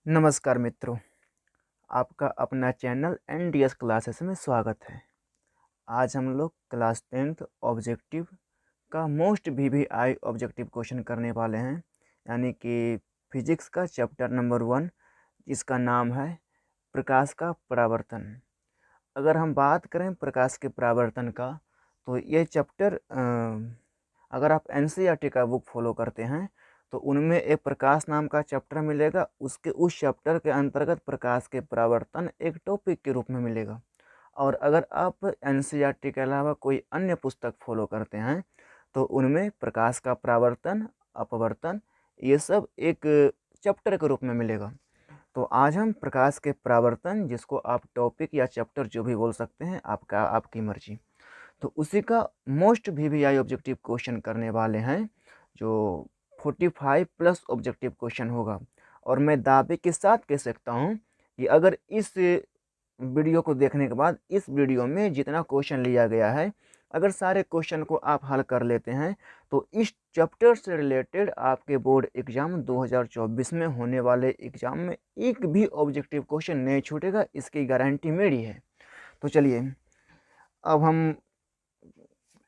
नमस्कार मित्रों, आपका अपना चैनल एनडीएस क्लासेस में स्वागत है। आज हम लोग क्लास 10th ऑब्जेक्टिव का मोस्ट वीवीआई ऑब्जेक्टिव क्वेश्चन करने वाले हैं, यानी कि फिजिक्स का चैप्टर नंबर 1, जिसका नाम है प्रकाश का परावर्तन। अगर हम बात करें प्रकाश के परावर्तन का, तो ये चैप्टर अगर आप एनसीईआरटी का बुक फॉलो करते हैं तो उनमें एक प्रकाश नाम का चैप्टर मिलेगा। उस चैप्टर के अंतर्गत प्रकाश के परावर्तन एक टॉपिक के रूप में मिलेगा। और अगर आप एनसीईआरटी के अलावा कोई अन्य पुस्तक फॉलो करते हैं तो उनमें प्रकाश का परावर्तन, अपवर्तन, ये सब एक चैप्टर के रूप में मिलेगा। तो आज हम प्रकाश के परावर्तन, जिसको आप टॉपिक या चैप्टर जो भी बोल सकते हैं, आपकी मर्जी, तो उसी का मोस्ट वीवीआई ऑब्जेक्टिव क्वेश्चन करने वाले हैं, जो 45 प्लस ऑब्जेक्टिव क्वेश्चन होगा। और मैं दावे के साथ कह सकता हूँ कि अगर इस वीडियो को देखने के बाद इस वीडियो में जितना क्वेश्चन लिया गया है, अगर सारे क्वेश्चन को आप हल कर लेते हैं तो इस चैप्टर से रिलेटेड आपके बोर्ड एग्जाम 2024 में होने वाले एग्जाम में एक भी ऑब्जेक्टिव क्वेश्चन नहीं छूटेगा, इसकी गारंटी मेरी है। तो चलिए अब हम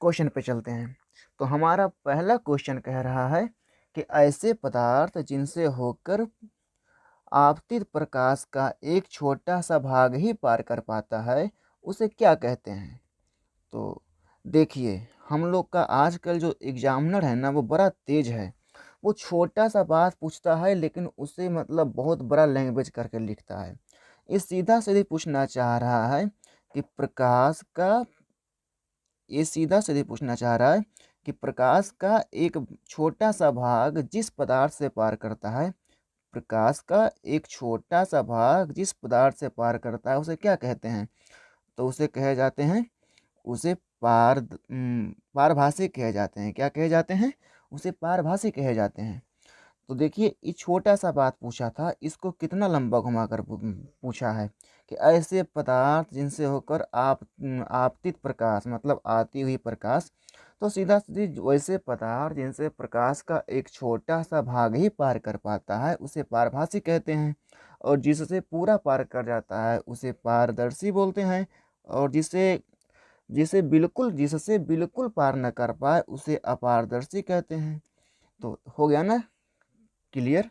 क्वेश्चन पे चलते हैं। तो हमारा पहला क्वेश्चन कह रहा है कि ऐसे पदार्थ जिनसे होकर आपतित प्रकाश का एक छोटा सा भाग ही पार कर पाता है, उसे क्या कहते हैं। तो देखिए, हम लोग का आजकल जो एग्जामिनर है ना, वो बड़ा तेज है। वो छोटा सा बात पूछता है लेकिन उसे मतलब बहुत बड़ा लैंग्वेज करके लिखता है। ये सीधा सीधे पूछना चाह रहा है कि प्रकाश का ये सीधा सीधे पूछना चाह रहा है कि प्रकाश का एक छोटा सा भाग जिस पदार्थ से पार करता है, प्रकाश का एक छोटा सा भाग जिस पदार्थ से पार करता है, उसे क्या कहते हैं। तो उसे कहे जाते हैं, उसे पारभासी कहे जाते हैं। क्या कहे जाते हैं? उसे पारभासी कहे जाते हैं। तो देखिए, ये छोटा सा बात पूछा था, इसको कितना लंबा घुमाकर पूछा है कि ऐसे पदार्थ जिनसे होकर आपतित प्रकाश मतलब आती हुई प्रकाश, तो सीधा सीधी वैसे पदार्थ जिनसे प्रकाश का एक छोटा सा भाग ही पार कर पाता है, उसे पारभासी कहते हैं। और जिससे पूरा पार कर जाता है उसे पारदर्शी बोलते हैं। और जिससे बिल्कुल पार न कर पाए उसे अपारदर्शी कहते हैं। तो हो गया ना क्लियर।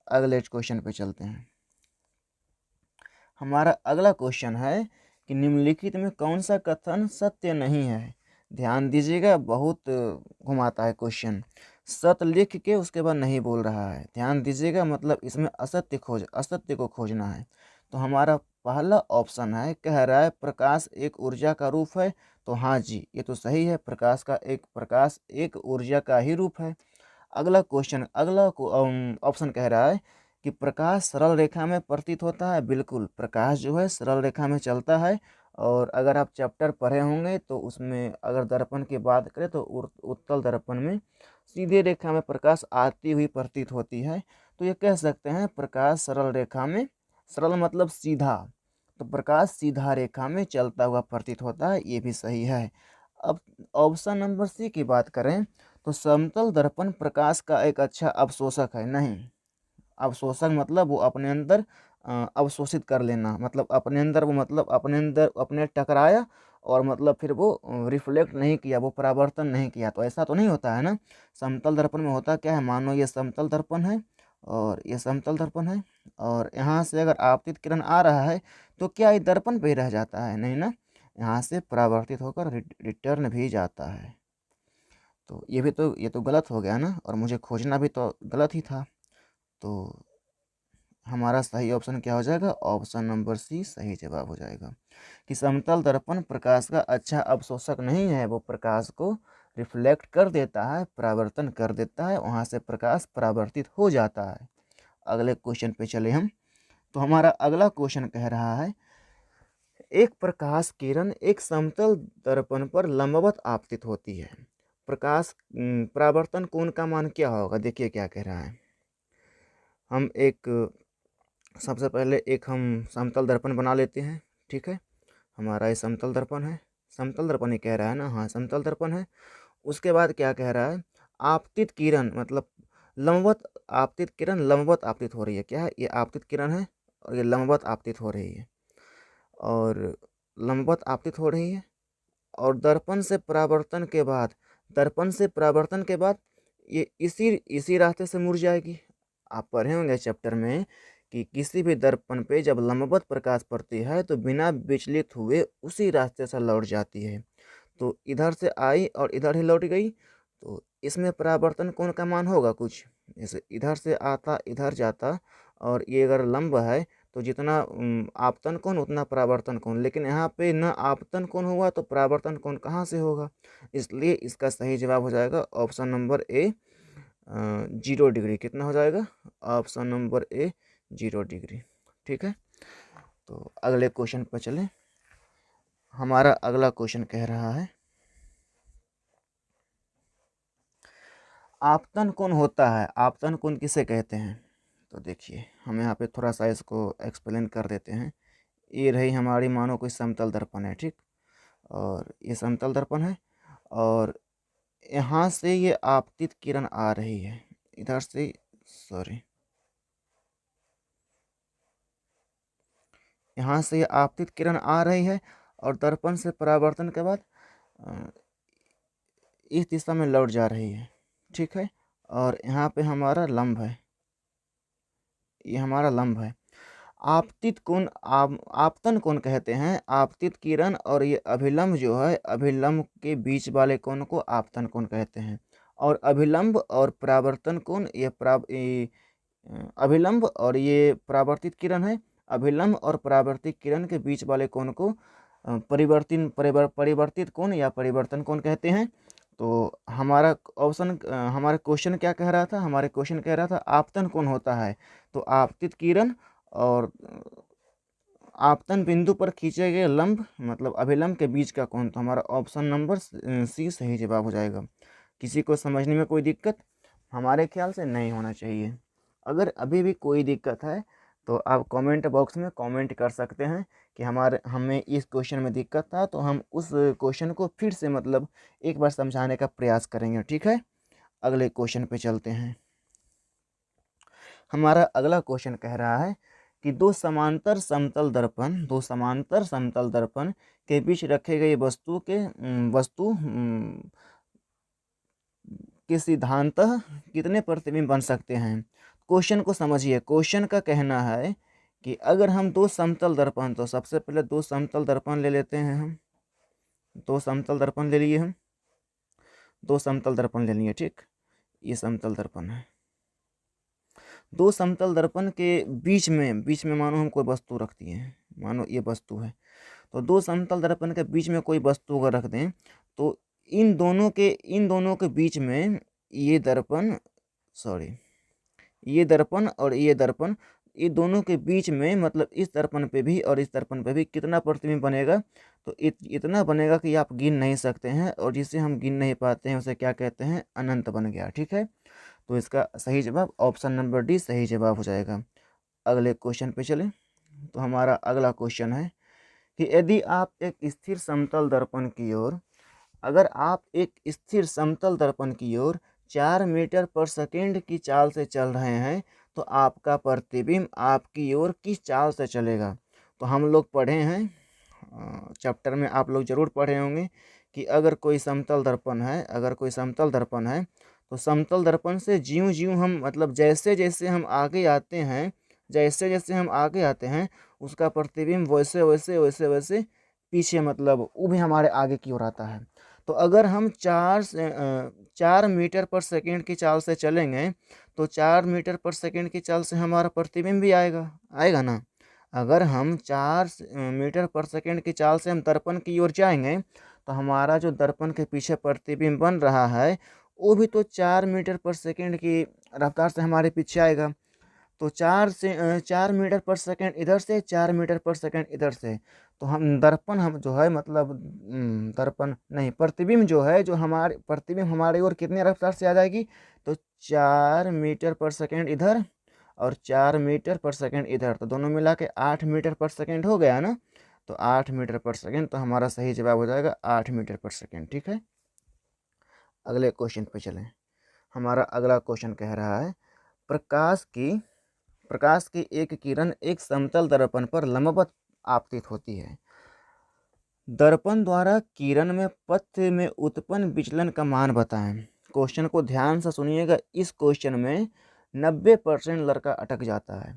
अगले क्वेश्चन पे चलते हैं। हमारा अगला क्वेश्चन है कि निम्नलिखित में कौन सा कथन सत्य नहीं है। ध्यान दीजिएगा, बहुत घुमाता है क्वेश्चन। सत्य लिख के उसके बाद नहीं बोल रहा है। ध्यान दीजिएगा, मतलब इसमें असत्य को खोजना है। तो हमारा पहला ऑप्शन है, कह रहा है प्रकाश एक ऊर्जा का रूप है। तो हाँ जी, ये तो सही है, प्रकाश एक ऊर्जा का ही रूप है। अगला ऑप्शन कह रहा है कि प्रकाश सरल रेखा में प्रतीत होता है। बिल्कुल, प्रकाश जो है सरल रेखा में चलता है। और अगर आप चैप्टर पढ़े होंगे तो उसमें अगर दर्पण की बात करें तो उत्तल दर्पण में सीधे रेखा में प्रकाश आती हुई प्रतीत होती है। तो ये कह सकते हैं प्रकाश सरल रेखा में, सरल मतलब सीधा, तो प्रकाश सीधा रेखा में चलता हुआ प्रतीत होता है। ये भी सही है। अब ऑप्शन नंबर सी की बात करें तो समतल दर्पण प्रकाश का एक अच्छा अवशोषक है। नहीं, अवशोषक मतलब वो अपने अंदर अवशोषित कर लेना, मतलब अपने अंदर वो मतलब अपने अंदर अपने टकराया और मतलब फिर वो रिफ्लेक्ट नहीं किया, वो परावर्तन नहीं किया। तो ऐसा तो नहीं होता है ना। समतल दर्पण में होता क्या है, मानो ये समतल दर्पण है और ये समतल दर्पण है, और यहाँ से अगर आपतित किरण आ रहा है तो क्या ये दर्पण पे ही रह जाता है? नहीं ना, यहाँ से परावर्तित होकर रिटर्न भी जाता है। तो ये तो गलत हो गया ना, और मुझे खोजना भी तो गलत ही था। तो हमारा सही ऑप्शन क्या हो जाएगा? ऑप्शन नंबर सी सही जवाब हो जाएगा कि समतल दर्पण प्रकाश का अच्छा अवशोषक नहीं है। वो प्रकाश को रिफ्लेक्ट कर देता है, परावर्तन कर देता है, वहाँ से प्रकाश परावर्तित हो जाता है। अगले क्वेश्चन पे चले हम। तो हमारा अगला क्वेश्चन कह रहा है, एक प्रकाश किरण एक समतल दर्पण पर लंबवत आपतित होती है। परावर्तन कोण का मान क्या होगा? देखिए क्या कह रहा है। हम एक सबसे पहले एक हम समतल दर्पण बना लेते हैं। ठीक है, हमारा ये समतल दर्पण है। समतल दर्पण ही कह रहा है ना? हाँ, समतल दर्पण है। उसके बाद क्या कह रहा है? आपतित किरण मतलब लंबवत आपतित किरण लंबवत आपतित हो रही है, क्या है ये आपतित किरण है और ये लंबवत आपतित हो रही है, और लंबवत आपतित हो रही है और दर्पण से परावर्तन के बाद ये इसी रास्ते से मुड़ जाएगी। आप पढ़े होंगे चैप्टर में कि किसी भी दर्पण पे जब लंबवत प्रकाश पड़ती है तो बिना विचलित हुए उसी रास्ते से लौट जाती है। तो इधर से आई और इधर ही लौट गई, तो इसमें परावर्तन कोण का मान होगा कुछ, जैसे इधर से आता इधर जाता, और ये अगर लंब है तो जितना आपतन कोण उतना परावर्तन कोण, लेकिन यहाँ पे न आपतन कोण हुआ तो परावर्तन कोण कहाँ से होगा। इसलिए इसका सही जवाब हो जाएगा ऑप्शन नंबर ए 0 डिग्री। कितना हो जाएगा? Option number A 0 degree. ठीक है, तो अगले क्वेश्चन पर चलें। हमारा अगला क्वेश्चन कह रहा है आपतन कोण होता है, आपतन कोण किसे कहते हैं। तो देखिए हम यहाँ पे थोड़ा सा इसको एक्सप्लेन कर देते हैं। ये रही हमारी मानो कोई समतल दर्पण है, ठीक, और ये समतल दर्पण है और यहाँ से ये आपतित किरण आ रही है, इधर से सॉरी यहाँ से ये आपतित किरण आ रही है और दर्पण से परावर्तन के बाद इस दिशा में लौट जा रही है। ठीक है, और यहाँ पे हमारा लंब है, ये हमारा लंब है। आपतित कोण आपतन कोण कहते हैं आपतित किरण और ये अभिलंब जो है अभिलंब के बीच वाले कोण को आपतन कोण कहते हैं। और अभिलंब और परावर्तन कोण ये अभिलंब और ये परावर्तित किरण है, अभिलंब और परावर्तित किरण के बीच वाले कोण को परिवर्तित कोण या परिवर्तन कोण कहते हैं। तो हमारा हमारा क्वेश्चन क्या कह रहा था, हमारे क्वेश्चन कह रहा था आपतन कोण होता है तो आपतित किरण और आपतन बिंदु पर खींचे गए लंब मतलब अभिलंब के बीच का कोण। तो हमारा ऑप्शन नंबर सी सही जवाब हो जाएगा। किसी को समझने में कोई दिक्कत हमारे ख्याल से नहीं होना चाहिए। अगर अभी भी कोई दिक्कत है तो आप कमेंट बॉक्स में कमेंट कर सकते हैं कि हमें इस क्वेश्चन में दिक्कत था, तो हम उस क्वेश्चन को फिर से मतलब एक बार समझाने का प्रयास करेंगे। ठीक है, अगले क्वेश्चन पे चलते हैं। हमारा अगला क्वेश्चन कह रहा है कि दो समांतर समतल दर्पण के बीच रखे गए वस्तु के सिद्धांतः कितने प्रतिबिंब बन सकते हैं। क्वेश्चन को समझिए। क्वेश्चन का कहना है कि अगर हम दो समतल दर्पण, तो सबसे पहले दो समतल दर्पण ले लेते हैं हम, दो समतल दर्पण ले लिए हम, दो समतल दर्पण ले लिए, ठीक, ये समतल दर्पण है। दो समतल दर्पण के बीच में मानो हम कोई वस्तु रख दिए हैं, मानो ये वस्तु है, तो दो समतल दर्पण के बीच में कोई वस्तु अगर रख दें तो इन दोनों के बीच में ये दर्पण और ये दर्पण, ये दोनों के बीच में मतलब इस दर्पण पे भी और इस दर्पण पे भी कितना प्रतिबिंब बनेगा। तो इतना बनेगा कि आप गिन नहीं सकते हैं, और जिसे हम गिन नहीं पाते हैं उसे क्या कहते हैं, अनंत बन गया। ठीक है, तो इसका सही जवाब ऑप्शन नंबर डी सही जवाब हो जाएगा। अगले क्वेश्चन पे चलें। तो हमारा अगला क्वेश्चन है कि यदि आप एक स्थिर समतल दर्पण की ओर अगर आप एक स्थिर समतल दर्पण की ओर 4 मीटर पर सेकेंड की चाल से चल रहे हैं तो आपका प्रतिबिंब आपकी ओर किस चाल से चलेगा। तो हम लोग पढ़े हैं चैप्टर में, आप लोग ज़रूर पढ़े होंगे कि अगर कोई समतल दर्पण है तो समतल दर्पण से ज्यों ज्यों हम मतलब जैसे जैसे हम आगे आते हैं उसका प्रतिबिंब वैसे वैसे पीछे मतलब वो भी हमारे आगे की ओर आता है। तो अगर हम 4 मीटर पर सेकेंड की चाल से चलेंगे तो 4 मीटर पर सेकेंड की चाल से हमारा प्रतिबिंब भी आएगा ना। अगर हम 4 मीटर पर सेकेंड की चाल से हम दर्पण की ओर जाएंगे तो हमारा जो दर्पण के पीछे प्रतिबिंब बन रहा है वो भी तो 4 मीटर पर सेकेंड की रफ्तार से हमारे पीछे आएगा। तो 4 मीटर पर सेकेंड इधर से, 4 मीटर पर सेकेंड इधर से, तो हम दर्पण हम जो है मतलब दर्पण नहीं, प्रतिबिंब जो है जो हमारे प्रतिबिंब हमारी ओर कितने रफ्तार से आ जाएगी। तो 4 मीटर पर सेकेंड इधर और 4 मीटर पर सेकेंड इधर, तो दोनों मिला के 8 मीटर पर सेकेंड हो गया ना। तो 8 मीटर पर सेकेंड, तो हमारा सही जवाब हो जाएगा 8 मीटर पर सेकेंड। ठीक है, अगले क्वेश्चन पे चलें। हमारा अगला क्वेश्चन कह रहा है प्रकाश की एक किरण एक समतल दर्पण पर लंबवत आपतित होती है। दर्पण द्वारा किरण में पथ में उत्पन्न विचलन का मान बताएं। क्वेश्चन को ध्यान से सुनिएगा। इस क्वेश्चन में 90% लड़का अटक जाता है।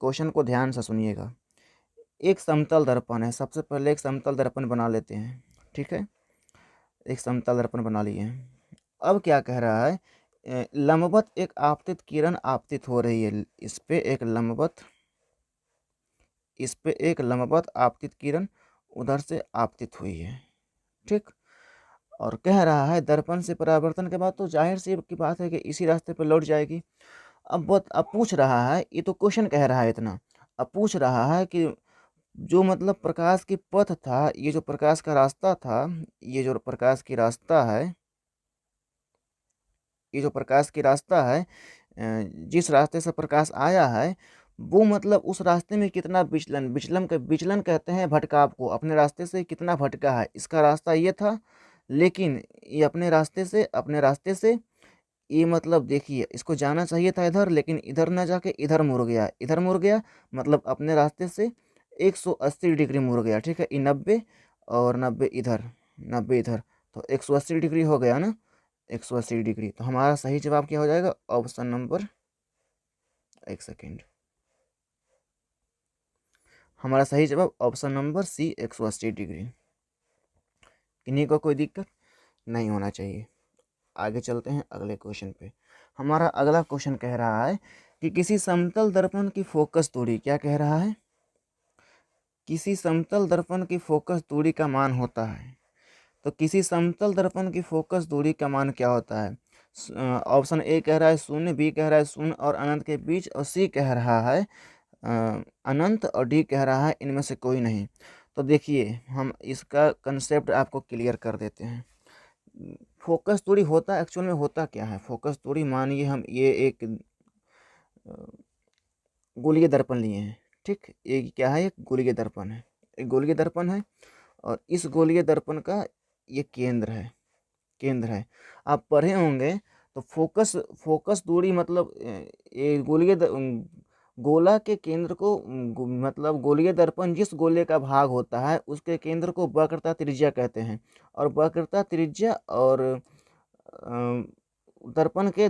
क्वेश्चन को ध्यान से सुनिएगा। एक समतल दर्पण है। सबसे पहले एक समतल दर्पण बना लेते हैं, ठीक है। एक समतल दर्पण बना लिए। अब क्या कह रहा है, लंबवत एक आपतित किरण आपतित हो रही है। इस पे एक लंबवत आपतित किरण उधर से आपतित हुई है, ठीक। और कह रहा है दर्पण से परावर्तन के बाद तो जाहिर सी की बात है कि इसी रास्ते पर लौट जाएगी। अब पूछ रहा है, ये तो क्वेश्चन कह रहा है इतना। अब पूछ रहा है कि जो मतलब प्रकाश की पथ था, ये जो प्रकाश का रास्ता था, ये जो प्रकाश की रास्ता है, ये जो प्रकाश की रास्ता है, जिस रास्ते से प्रकाश आया है, वो मतलब उस रास्ते में कितना विचलन कहते हैं भटकाव को। अपने रास्ते से कितना भटका है। इसका रास्ता ये था, लेकिन ये अपने रास्ते से ये मतलब देखिए, इसको जाना चाहिए था इधर, लेकिन इधर ना जाके इधर मुड़ गया मतलब अपने रास्ते से 180 डिग्री मुड़ गया, ठीक है। ये 90 और 90 इधर, 90 इधर, तो 180 डिग्री हो गया ना, 180 डिग्री। तो हमारा सही जवाब क्या हो जाएगा, ऑप्शन नंबर, एक सेकेंड, हमारा सही जवाब ऑप्शन नंबर सी, 180 डिग्री। किन्हीं को कोई दिक्कत नहीं होना चाहिए। आगे चलते हैं अगले क्वेश्चन पे। हमारा अगला क्वेश्चन कह रहा है कि किसी समतल दर्पण की फोकस दूरी, क्या कह रहा है, किसी समतल दर्पण की फोकस दूरी का मान होता है। तो किसी समतल दर्पण की फोकस दूरी का मान क्या होता है। ऑप्शन ए कह रहा है 0, बी कह रहा है 0 और अनंत के बीच, और सी कह रहा है अनंत, और डी कह रहा है इनमें से कोई नहीं। तो देखिए, हम इसका कंसेप्ट आपको क्लियर कर देते हैं। फोकस दूरी होता एक्चुअल में होता क्या है। फोकस दूरी, मानिए हम ये एक गोलीय दर्पण लिए हैं, ठीक। ये क्या है, एक गोलीय दर्पण है, एक गोलीय दर्पण है, और इस गोलीय दर्पण का ये केंद्र है। आप पढ़े होंगे तो फोकस दूरी मतलब ये गोला के केंद्र को मतलब गोलीय दर्पण जिस गोले का भाग होता है उसके केंद्र को वक्रता त्रिज्या कहते हैं। और वक्रता त्रिज्या और दर्पण के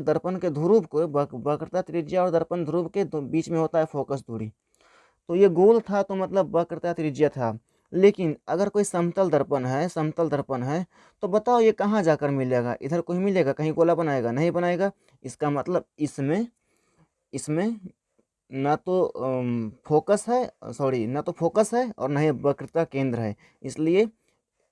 ध्रुव को वक्रता त्रिज्या और दर्पण ध्रुव के बीच में होता है फोकस दूरी। तो ये गोल था तो मतलब वक्रता त्रिज्या था। लेकिन अगर कोई समतल दर्पण है तो बताओ ये कहाँ जाकर मिलेगा, इधर कोई मिलेगा, कहीं गोला बनाएगा, नहीं बनाएगा। इसका मतलब इसमें ना तो ना तो फोकस है और ना ही वक्रता केंद्र है। इसलिए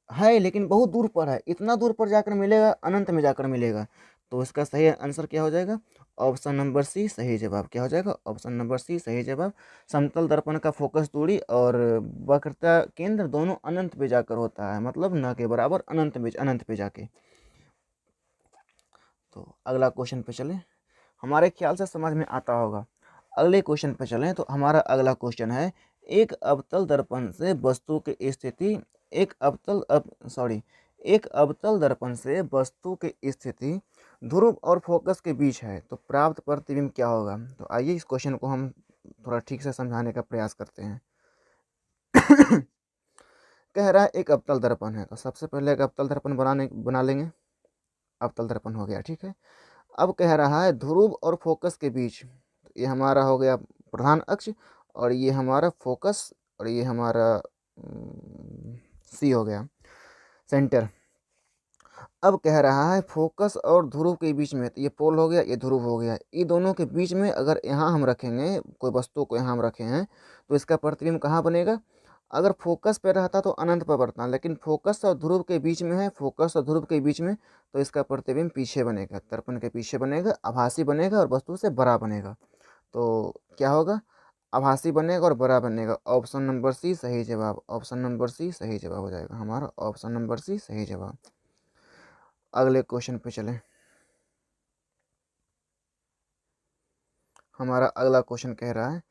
है, लेकिन बहुत दूर पर है। इतना दूर पर जाकर मिलेगा, अनंत में जाकर मिलेगा। तो इसका सही आंसर क्या हो जाएगा, ऑप्शन नंबर सी सही जवाब। क्या हो जाएगा, ऑप्शन नंबर सी सही जवाब। समतल दर्पण का फोकस दूरी और वक्रता केंद्र दोनों अनंत पे जाकर होता है, मतलब न के बराबर, अनंत पे जाके। तो अगला क्वेश्चन पे चलें, हमारे ख्याल से समझ में आता होगा। अगले क्वेश्चन पे चलें तो हमारा अगला क्वेश्चन है, एक अवतल दर्पण से वस्तु की स्थिति एक अवतल दर्पण से वस्तु की स्थिति ध्रुव और फोकस के बीच है, तो प्राप्त प्रतिबिंब क्या होगा। तो आइए इस क्वेश्चन को हम थोड़ा ठीक से समझाने का प्रयास करते हैं। कह रहा है एक अवतल दर्पण है, तो सबसे पहले एक अवतल दर्पण बना लेंगे। अवतल दर्पण हो गया, ठीक है। अब कह रहा है ध्रुव और फोकस के बीच, तो ये हमारा हो गया प्रधान अक्ष, और ये हमारा फोकस, और ये हमारा सी हो गया सेंटर। अब कह रहा है फोकस और ध्रुव के बीच में, तो ये पोल हो गया, ये ध्रुव हो गया। ये दोनों के बीच में अगर यहाँ हम रखेंगे, कोई वस्तु को यहाँ हम रखे हैं, तो इसका प्रतिबिंब कहाँ बनेगा। अगर फोकस पे रहता तो अनंत पर बढ़ता, लेकिन फोकस और ध्रुव के बीच में है, फोकस और ध्रुव के बीच में, तो इसका प्रतिबिंब पीछे बनेगा, दर्पण के पीछे बनेगा, आभासी बनेगा और वस्तु से बड़ा बनेगा। तो क्या होगा, आभासी बनेगा और बड़ा बनेगा। ऑप्शन नंबर सी सही जवाब, ऑप्शन नंबर सी सही जवाब हो जाएगा हमारा, ऑप्शन नंबर सी सही जवाब। अगले क्वेश्चन पे चलें। हमारा अगला क्वेश्चन कह रहा है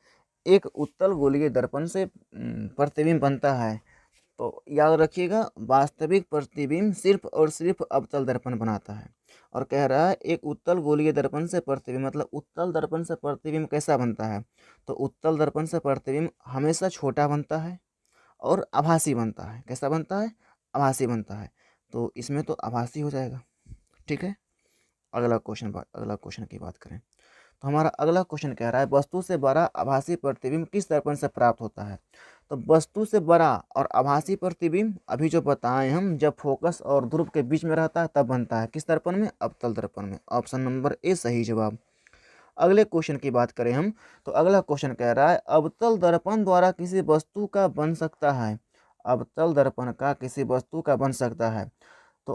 एक उत्तल गोलीय दर्पण से प्रतिबिंब बनता है, तो याद रखिएगा, वास्तविक प्रतिबिंब सिर्फ और सिर्फ अवतल दर्पण बनाता है। और कह रहा है एक उत्तल गोलीय दर्पण से प्रतिबिंब, मतलब उत्तल दर्पण से प्रतिबिंब कैसा बनता है, तो उत्तल दर्पण से प्रतिबिंब हमेशा छोटा बनता है और आभासी बनता है। कैसा बनता है? आभासी बनता है। तो इसमें तो आभासी हो जाएगा। ठीक है, अगला क्वेश्चन की बात करें तो हमारा अगला क्वेश्चन कह रहा है वस्तु से बड़ा आभासी प्रतिबिंब किस दर्पण से प्राप्त होता है। तो वस्तु से बड़ा और आभासी प्रतिबिंब अभी जो बताएं हम, जब फोकस और ध्रुव के बीच में रहता है तब बनता है। किस दर्पण में? अवतल दर्पण में। ऑप्शन नंबर ए सही जवाब। अगले क्वेश्चन की बात करें हम तो अगला क्वेश्चन कह रहा है अवतल दर्पण द्वारा किसी वस्तु का बन सकता है। अवतल दर्पण का किसी वस्तु का बन सकता है। तो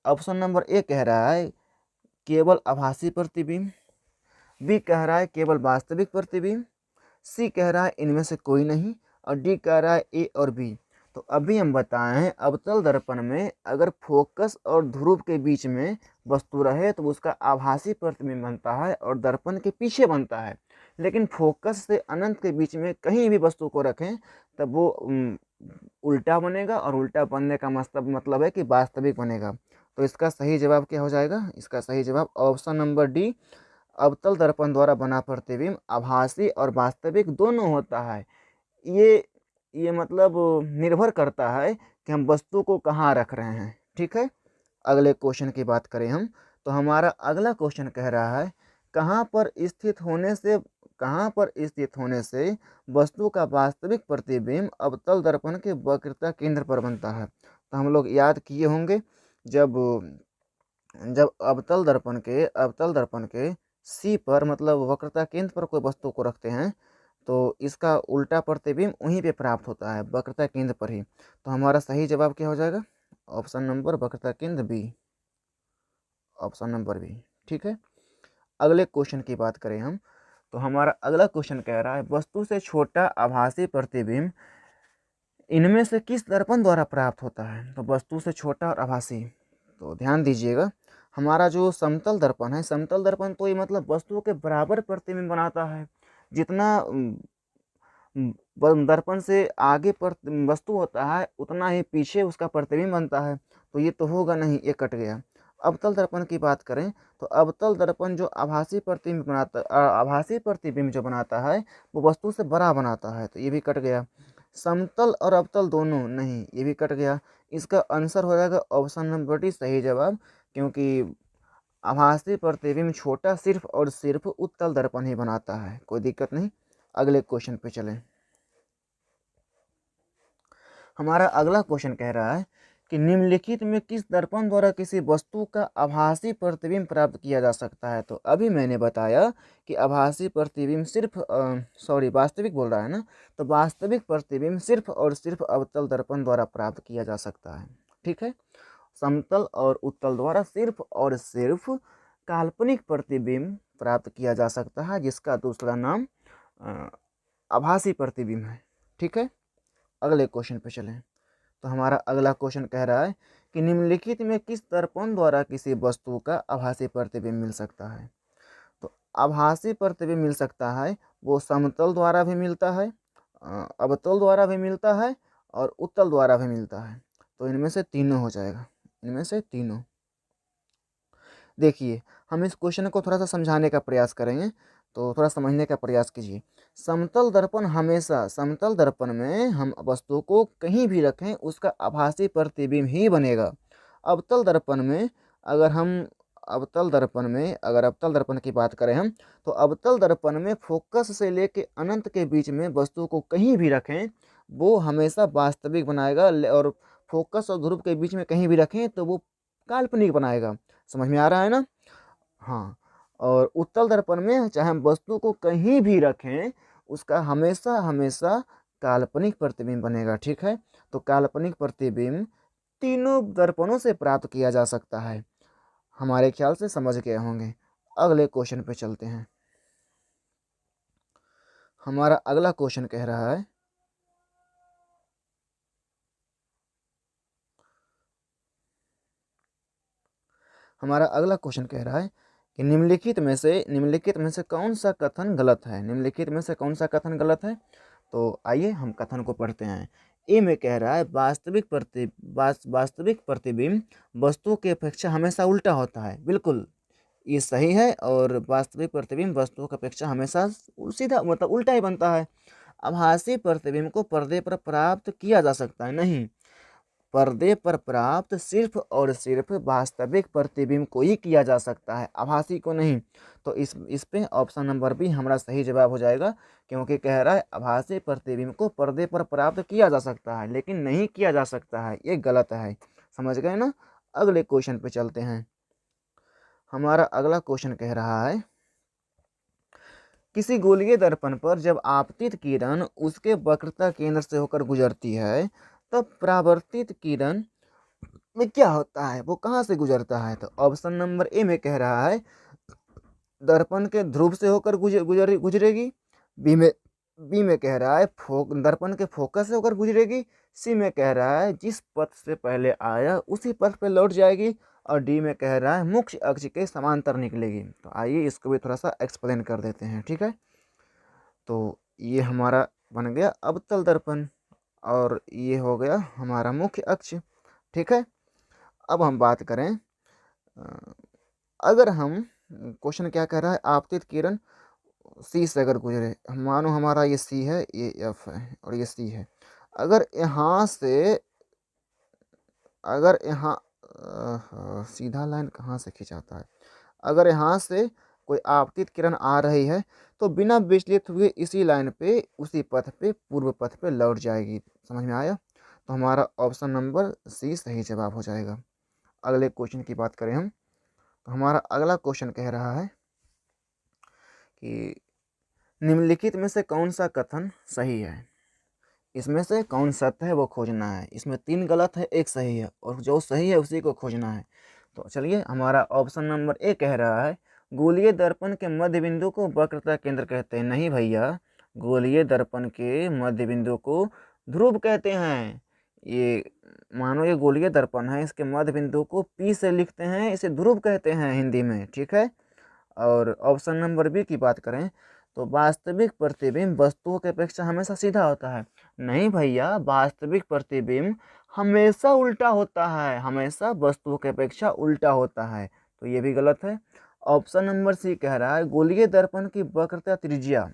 ऑप्शन नंबर ए कह रहा है केवल आभासी प्रतिबिंब, बी कह रहा है केवल वास्तविक प्रतिबिंब, सी कह रहा है इनमें से कोई नहीं, और डी कह रहा है ए और बी। तो अभी हम बताए हैं अवतल दर्पण में अगर फोकस और ध्रुव के बीच में वस्तु रहे तो उसका आभासी प्रतिबिंब बनता है और दर्पण के पीछे बनता है। लेकिन फोकस से अनंत के बीच में कहीं भी वस्तु को रखें तब वो उल्टा बनेगा, और उल्टा बनने का मतलब है कि वास्तविक बनेगा। तो इसका सही जवाब क्या हो जाएगा? इसका सही जवाब ऑप्शन नंबर डी, अवतल दर्पण द्वारा बना प्रतिबिंब आभासी और वास्तविक दोनों होता है। ये मतलब निर्भर करता है कि हम वस्तु को कहाँ रख रहे हैं। ठीक है, अगले क्वेश्चन की बात करें हम तो हमारा अगला क्वेश्चन कह रहा है कहाँ पर स्थित होने से वस्तु का वास्तविक प्रतिबिंब अवतल दर्पण के वक्रता केंद्र पर बनता है। तो हम लोग याद किए होंगे जब अवतल दर्पण के सी पर मतलब वक्रता केंद्र पर कोई वस्तु को रखते हैं तो इसका उल्टा प्रतिबिंब वहीं पे प्राप्त होता है, वक्रता केंद्र पर ही। तो हमारा सही जवाब क्या हो जाएगा? ऑप्शन नंबर वक्रता केंद्र बी, ऑप्शन नंबर बी। ठीक है, अगले क्वेश्चन की बात करें हम तो हमारा अगला क्वेश्चन कह रहा है वस्तु से छोटा आभासी प्रतिबिंब इनमें से किस दर्पण द्वारा प्राप्त होता है। तो वस्तु से छोटा और आभासी, तो ध्यान दीजिएगा हमारा जो समतल दर्पण तो ये मतलब वस्तु के बराबर प्रतिबिंब बनाता है। जितना दर्पण से आगे पर वस्तु होता है उतना ही पीछे उसका प्रतिबिंब बनता है। तो ये तो होगा नहीं, ये कट गया। अवतल दर्पण की बात करें तो अवतल दर्पण जो आभासी प्रतिबिंब जो बनाता है वो वस्तु से बड़ा बनाता है, तो ये भी कट गया। समतल और अवतल दोनों नहीं, ये भी कट गया। इसका आंसर हो जाएगा ऑप्शन नंबर डी सही जवाब, क्योंकि आभासी प्रतिबिंब छोटा सिर्फ और सिर्फ उत्तल दर्पण ही बनाता है। कोई दिक्कत नहीं, अगले क्वेश्चन पे चलें। हमारा अगला क्वेश्चन कह रहा है कि निम्नलिखित में किस दर्पण द्वारा किसी वस्तु का आभासी प्रतिबिंब प्राप्त किया जा सकता है। तो अभी मैंने बताया कि आभासी प्रतिबिंब सिर्फ वास्तविक बोल रहा है ना, तो वास्तविक प्रतिबिंब सिर्फ और सिर्फ अवतल दर्पण द्वारा प्राप्त किया जा सकता है। ठीक है, समतल और उत्तल द्वारा सिर्फ और सिर्फ काल्पनिक प्रतिबिंब प्राप्त किया जा सकता है, जिसका दूसरा नाम आभासी प्रतिबिंब है। ठीक है, अगले क्वेश्चन पे चलें तो हमारा अगला क्वेश्चन कह रहा है कि निम्नलिखित में किस दर्पण द्वारा किसी वस्तु का आभासी प्रतिबिंब मिल सकता है। तो आभासी प्रतिबिंब मिल सकता है वो समतल द्वारा भी मिलता है, अवतल द्वारा भी मिलता है और उत्तल द्वारा भी मिलता है। तो इनमें से तीनों हो जाएगा, इनमें से तीनों। देखिए हम इस क्वेश्चन को थोड़ा सा समझाने का प्रयास करेंगे, तो थोड़ा समझने का प्रयास कीजिए। समतल दर्पण में हम वस्तु को कहीं भी रखें उसका आभासी प्रतिबिंब ही बनेगा। अवतल दर्पण में अगर अवतल दर्पण की बात करें हम तो अवतल दर्पण में फोकस से लेके अनंत के बीच में वस्तु को कहीं भी रखें वो हमेशा वास्तविक बनाएगा, और फोकस और ध्रुव के बीच में कहीं भी रखें तो वो काल्पनिक बनाएगा। समझ में आ रहा है ना? हाँ, और उत्तल दर्पण में चाहे हम वस्तु को कहीं भी रखें उसका हमेशा हमेशा काल्पनिक प्रतिबिंब बनेगा। ठीक है, तो काल्पनिक प्रतिबिंब तीनों दर्पणों से प्राप्त किया जा सकता है। हमारे ख्याल से समझ गए होंगे। अगले क्वेश्चन पे चलते हैं। हमारा अगला क्वेश्चन कह रहा है कि निम्नलिखित में से कौन सा कथन गलत है। तो आइए हम कथन को पढ़ते हैं। ए में कह रहा है वास्तविक प्रतिबिंब वस्तु की अपेक्षा हमेशा उल्टा होता है। बिल्कुल ये सही है, और वास्तविक प्रतिबिंब वस्तुओं की अपेक्षा हमेशा सीधा मतलब उल्टा ही बनता है। आभासी प्रतिबिंब को पर्दे पर प्राप्त किया जा सकता है, नहीं, पर्दे पर प्राप्त सिर्फ और सिर्फ वास्तविक प्रतिबिंब को ही किया जा सकता है, आभासी को नहीं। तो इस पे ऑप्शन नंबर बी हमारा सही जवाब हो जाएगा, क्योंकि कह रहा है आभासी प्रतिबिंब को पर्दे पर प्राप्त किया जा सकता है लेकिन नहीं किया जा सकता है, ये गलत है। समझ गए ना। अगले क्वेश्चन पे चलते हैं। हमारा अगला क्वेश्चन कह रहा है किसी गोलीय दर्पण पर जब आपतित किरण उसके वक्रता केंद्र से होकर गुजरती है तब परावर्तित किरण में क्या होता है, वो कहाँ से गुजरता है। तो ऑप्शन नंबर ए में कह रहा है दर्पण के ध्रुव से होकर गुजरेगी। बी में कह रहा है दर्पण के फोकस से होकर गुजरेगी। सी में कह रहा है जिस पथ से पहले आया उसी पथ पे लौट जाएगी। और डी में कह रहा है मुख्य अक्ष के समांतर निकलेगी। तो आइए इसको भी थोड़ा सा एक्सप्लेन कर देते हैं, ठीक है। तो ये हमारा बन गया अवतल दर्पण और ये हो गया हमारा मुख्य अक्ष, ठीक है। अब हम बात करें अगर हम क्वेश्चन क्या कह रहा है आपतित किरण सी से अगर गुजरे, मानो हमारा ये सी है, ये एफ है और ये सी है। अगर यहाँ सीधा लाइन कहाँ से खिंचाता है, अगर यहाँ से कोई आपतित किरण आ रही है तो बिना विचलित हुए इसी लाइन पे उसी पथ पे पूर्व पथ पे लौट जाएगी। समझ में आया। तो हमारा ऑप्शन नंबर सी सही जवाब हो जाएगा। अगले क्वेश्चन की बात करें हम, तो हमारा अगला क्वेश्चन कह रहा है कि निम्नलिखित में से कौन सा कथन सही है, इसमें से कौन सत्य है वो खोजना है। इसमें 3 गलत है, 1 सही है, और जो सही है उसी को खोजना है। तो चलिए हमारा ऑप्शन नंबर ए कह रहा है गोलीय दर्पण के मध्य बिंदु को वक्रता केंद्र कहते हैं। नहीं भैया, गोलीय दर्पण के मध्य बिंदु को ध्रुव कहते हैं। ये मानो ये गोलीय दर्पण है, इसके मध्य बिंदु को पी से लिखते हैं, इसे ध्रुव कहते हैं हिंदी में, ठीक है। और ऑप्शन नंबर बी की बात करें तो वास्तविक प्रतिबिंब वस्तुओं की अपेक्षा हमेशा सीधा होता है। नहीं भैया, वास्तविक प्रतिबिंब हमेशा उल्टा होता है, हमेशा वस्तुओं की अपेक्षा उल्टा होता है, तो ये भी गलत है। ऑप्शन नंबर सी कह रहा है गोलीय दर्पण की वक्रता त्रिज्या,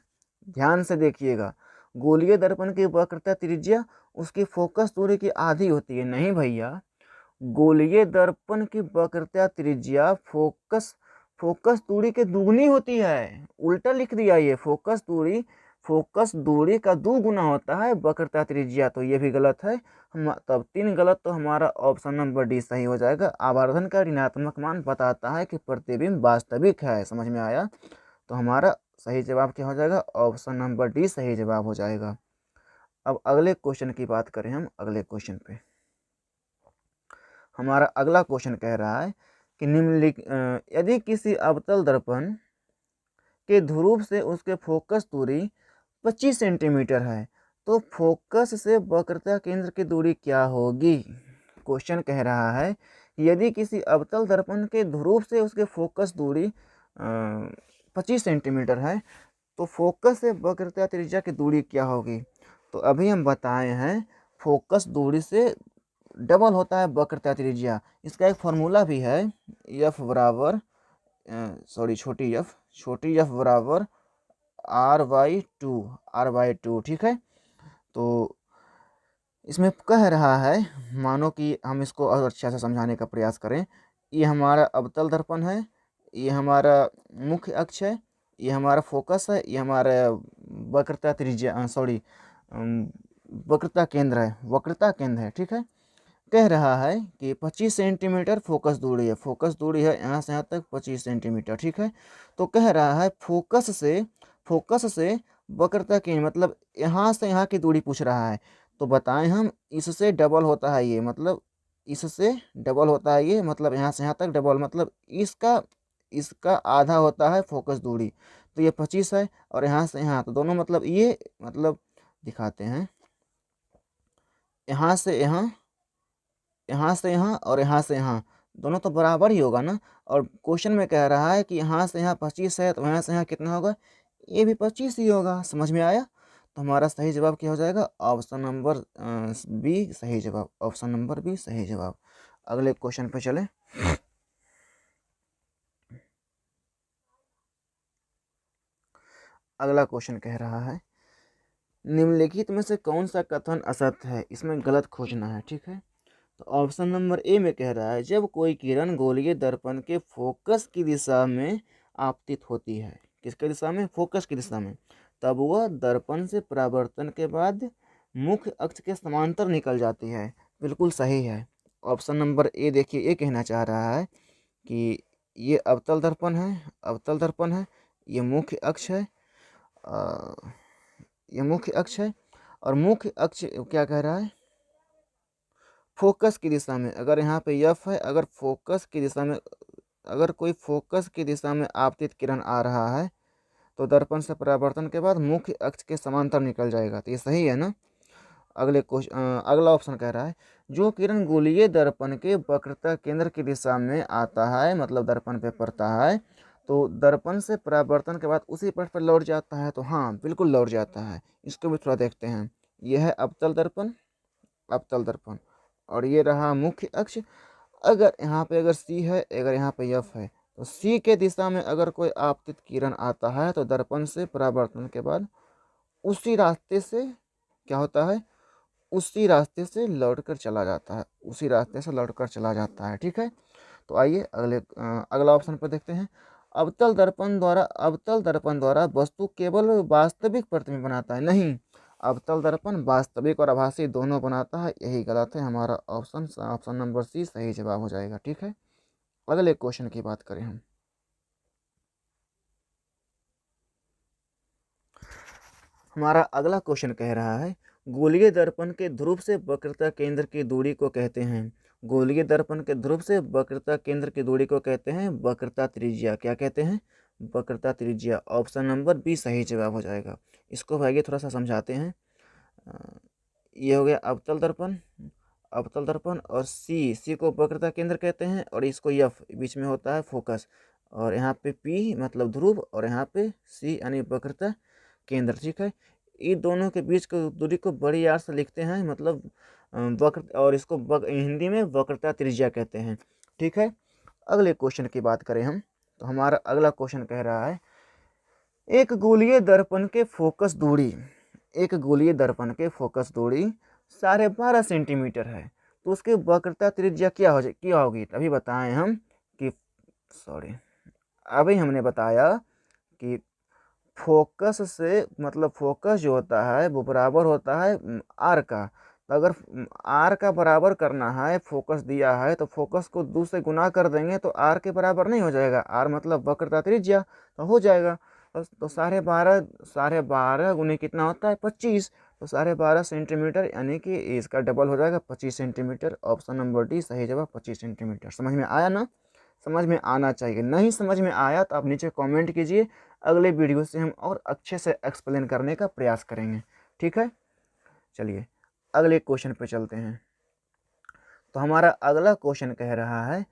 ध्यान से देखिएगा, गोलीय दर्पण की वक्रता त्रिज्या उसकी फोकस दूरी की आधी होती है। नहीं भैया, गोलीय दर्पण की वक्रता त्रिज्या फोकस दूरी के दुगनी होती है, उल्टा लिख दिया ये, फोकस दूरी का 2 गुना होता है वक्रता त्रिज्या, तो ये भी गलत है। हम तब 3 गलत, तो हमारा ऑप्शन नंबर डी सही हो जाएगा। आवर्धन का ऋणात्मक मान बताता है कि प्रतिबिंब वास्तविक है। समझ में आया। तो हमारा सही जवाब क्या हो जाएगा, ऑप्शन नंबर डी सही जवाब हो जाएगा। अब अगले क्वेश्चन की बात करें हम, अगले क्वेश्चन पे हमारा अगला क्वेश्चन कह रहा है कि यदि किसी अवतल दर्पण के ध्रुव से उसके फोकस दूरी 25 सेंटीमीटर है तो फोकस से वक्रता केंद्र की दूरी क्या होगी। क्वेश्चन कह रहा है यदि किसी अवतल दर्पण के ध्रुव से उसके फोकस दूरी 25 सेंटीमीटर है तो फोकस से वक्रता त्रिज्या की दूरी क्या होगी। तो अभी हम बताए हैं फोकस दूरी से डबल होता है वक्रता त्रिज्या। इसका एक फॉर्मूला भी है, एफ बराबर छोटी एफ बराबर r/2, ठीक है। तो इसमें कह रहा है, मानो कि हम इसको और अच्छा से समझाने का प्रयास करें। ये हमारा अवतल दर्पण है, ये हमारा मुख्य अक्ष है, ये हमारा फोकस है, ये हमारा वक्रता त्रिज्या वक्रता केंद्र है, ठीक है। कह रहा है कि 25 सेंटीमीटर फोकस दूरी है, यहाँ से यहाँ तक 25 सेंटीमीटर, ठीक है। तो कह रहा है फोकस से वक्रता की मतलब यहाँ से यहाँ की दूरी पूछ रहा है। तो बताएं हम, इससे डबल होता है ये, मतलब इससे डबल होता है ये, मतलब यहाँ से यहाँ तक डबल, मतलब इसका आधा होता है फोकस दूरी। तो ये 25 है और यहाँ से यहाँ, तो दोनों मतलब ये मतलब दिखाते हैं, यहाँ से यहाँ और यहाँ से यहाँ, दोनों तो बराबर ही होगा ना। और क्वेश्चन में कह रहा है कि यहाँ से यहाँ 25 है तो यहाँ से यहाँ कितना होगा, ये भी 25 ही होगा। समझ में आया। तो हमारा सही जवाब क्या हो जाएगा? ऑप्शन नंबर बी सही जवाब, ऑप्शन नंबर बी सही जवाब। अगले क्वेश्चन पे चले। अगला क्वेश्चन कह रहा है निम्नलिखित में से कौन सा कथन असत्य है, इसमें गलत खोजना है। ठीक है, तो ऑप्शन नंबर ए में कह रहा है जब कोई किरण गोलीय दर्पण के फोकस की दिशा में आपतित होती है, किसके दिशा में? फोकस की दिशा में, तब वह दर्पण से परावर्तन के बाद मुख्य अक्ष के समांतर निकल जाती है। बिल्कुल सही है। ऑप्शन नंबर ए देखिए, ये कहना चाह रहा है कि ये अवतल दर्पण है, अवतल दर्पण है, ये मुख्य अक्ष है, ये मुख्य अक्ष है, और मुख्य अक्ष क्या कह रहा है? फोकस की दिशा में। अगर यहाँ पे यफ है, अगर फोकस की दिशा में, अगर कोई फोकस की दिशा में आपतित किरण आ रहा है तो दर्पण से परावर्तन के बाद मुख्य अक्ष के समांतर निकल जाएगा। तो ये सही है ना। अगले क्वेश्चन, अगला ऑप्शन कह रहा है जो किरण गोलीय दर्पण के वक्रता केंद्र की दिशा में आता है, मतलब दर्पण पे पड़ता है, तो दर्पण से परावर्तन के बाद उसी पथ पर लौट जाता है। तो हाँ, बिल्कुल लौट जाता है। इसको भी थोड़ा देखते हैं। यह है अवतल दर्पण, अवतल दर्पण, और ये रहा मुख्य अक्ष। अगर यहाँ पे अगर सी है, अगर यहाँ पे एफ है, तो सी के दिशा में अगर कोई आपतित किरण आता है तो दर्पण से परावर्तन के बाद उसी रास्ते से क्या होता है? उसी रास्ते से लौट कर चला जाता है, उसी रास्ते से लौट कर चला जाता है। ठीक है, तो आइए अगला ऑप्शन पर देखते हैं। अवतल दर्पण द्वारा वस्तु केवल वास्तविक प्रतिबिंब बनाता है। नहीं, अवतल दर्पण वास्तविक और आभासी दोनों बनाता है। यही गलत है। हमारा ऑप्शन नंबर सी सही जवाब हो जाएगा। ठीक है, अगले क्वेश्चन की बात करें हम। हमारा अगला क्वेश्चन कह रहा है गोलीय दर्पण के ध्रुव से वक्रता केंद्र की दूरी को कहते हैं। गोलीय दर्पण के ध्रुव से वक्रता केंद्र की दूरी को कहते हैं वक्रता त्रिज्या। क्या कहते हैं? वक्रता त्रिज्या। ऑप्शन नंबर बी सही जवाब हो जाएगा। इसको भाइये थोड़ा सा समझाते हैं। ये हो गया अवतल दर्पण, अवतल दर्पण, और सी को वक्रता केंद्र कहते हैं, और इसको एफ बीच में होता है फोकस, और यहाँ पे पी मतलब ध्रुव, और यहाँ पे सी यानी वक्रता केंद्र। ठीक है, इन दोनों के बीच की दूरी को बड़ी आर से लिखते हैं, मतलब वक्र, और इसको हिंदी में वक्रता त्रिज्या कहते हैं। ठीक है, अगले क्वेश्चन की बात करें हम, तो हमारा अगला क्वेश्चन कह रहा है एक गोलीय दर्पण के फोकस दूरी, एक गोलीय दर्पण के फोकस दूरी 12.5 सेंटीमीटर है, तो उसकी वक्रता त्रिज्या क्या होगी? अभी बताएं हम कि अभी हमने बताया कि फोकस से, मतलब फोकस जो होता है वो बराबर होता है आर का। तो अगर आर का बराबर करना है, फोकस दिया है, तो फोकस को 2 से गुना कर देंगे तो आर के बराबर नहीं हो जाएगा। आर मतलब वक्रता त्रिज्या, तो हो जाएगा। तो 12.5 गुने कितना होता है? 25। तो 12.5 सेंटीमीटर, यानी कि इसका डबल हो जाएगा 25 सेंटीमीटर। ऑप्शन नंबर डी सही जवाब 25 सेंटीमीटर। समझ में आया ना? समझ में आना चाहिए। नहीं समझ में आया तो आप नीचे कमेंट कीजिए, अगले वीडियो से हम और अच्छे से एक्सप्लेन करने का प्रयास करेंगे। ठीक है, चलिए अगले क्वेश्चन पे चलते हैं। तो हमारा अगला क्वेश्चन कह रहा है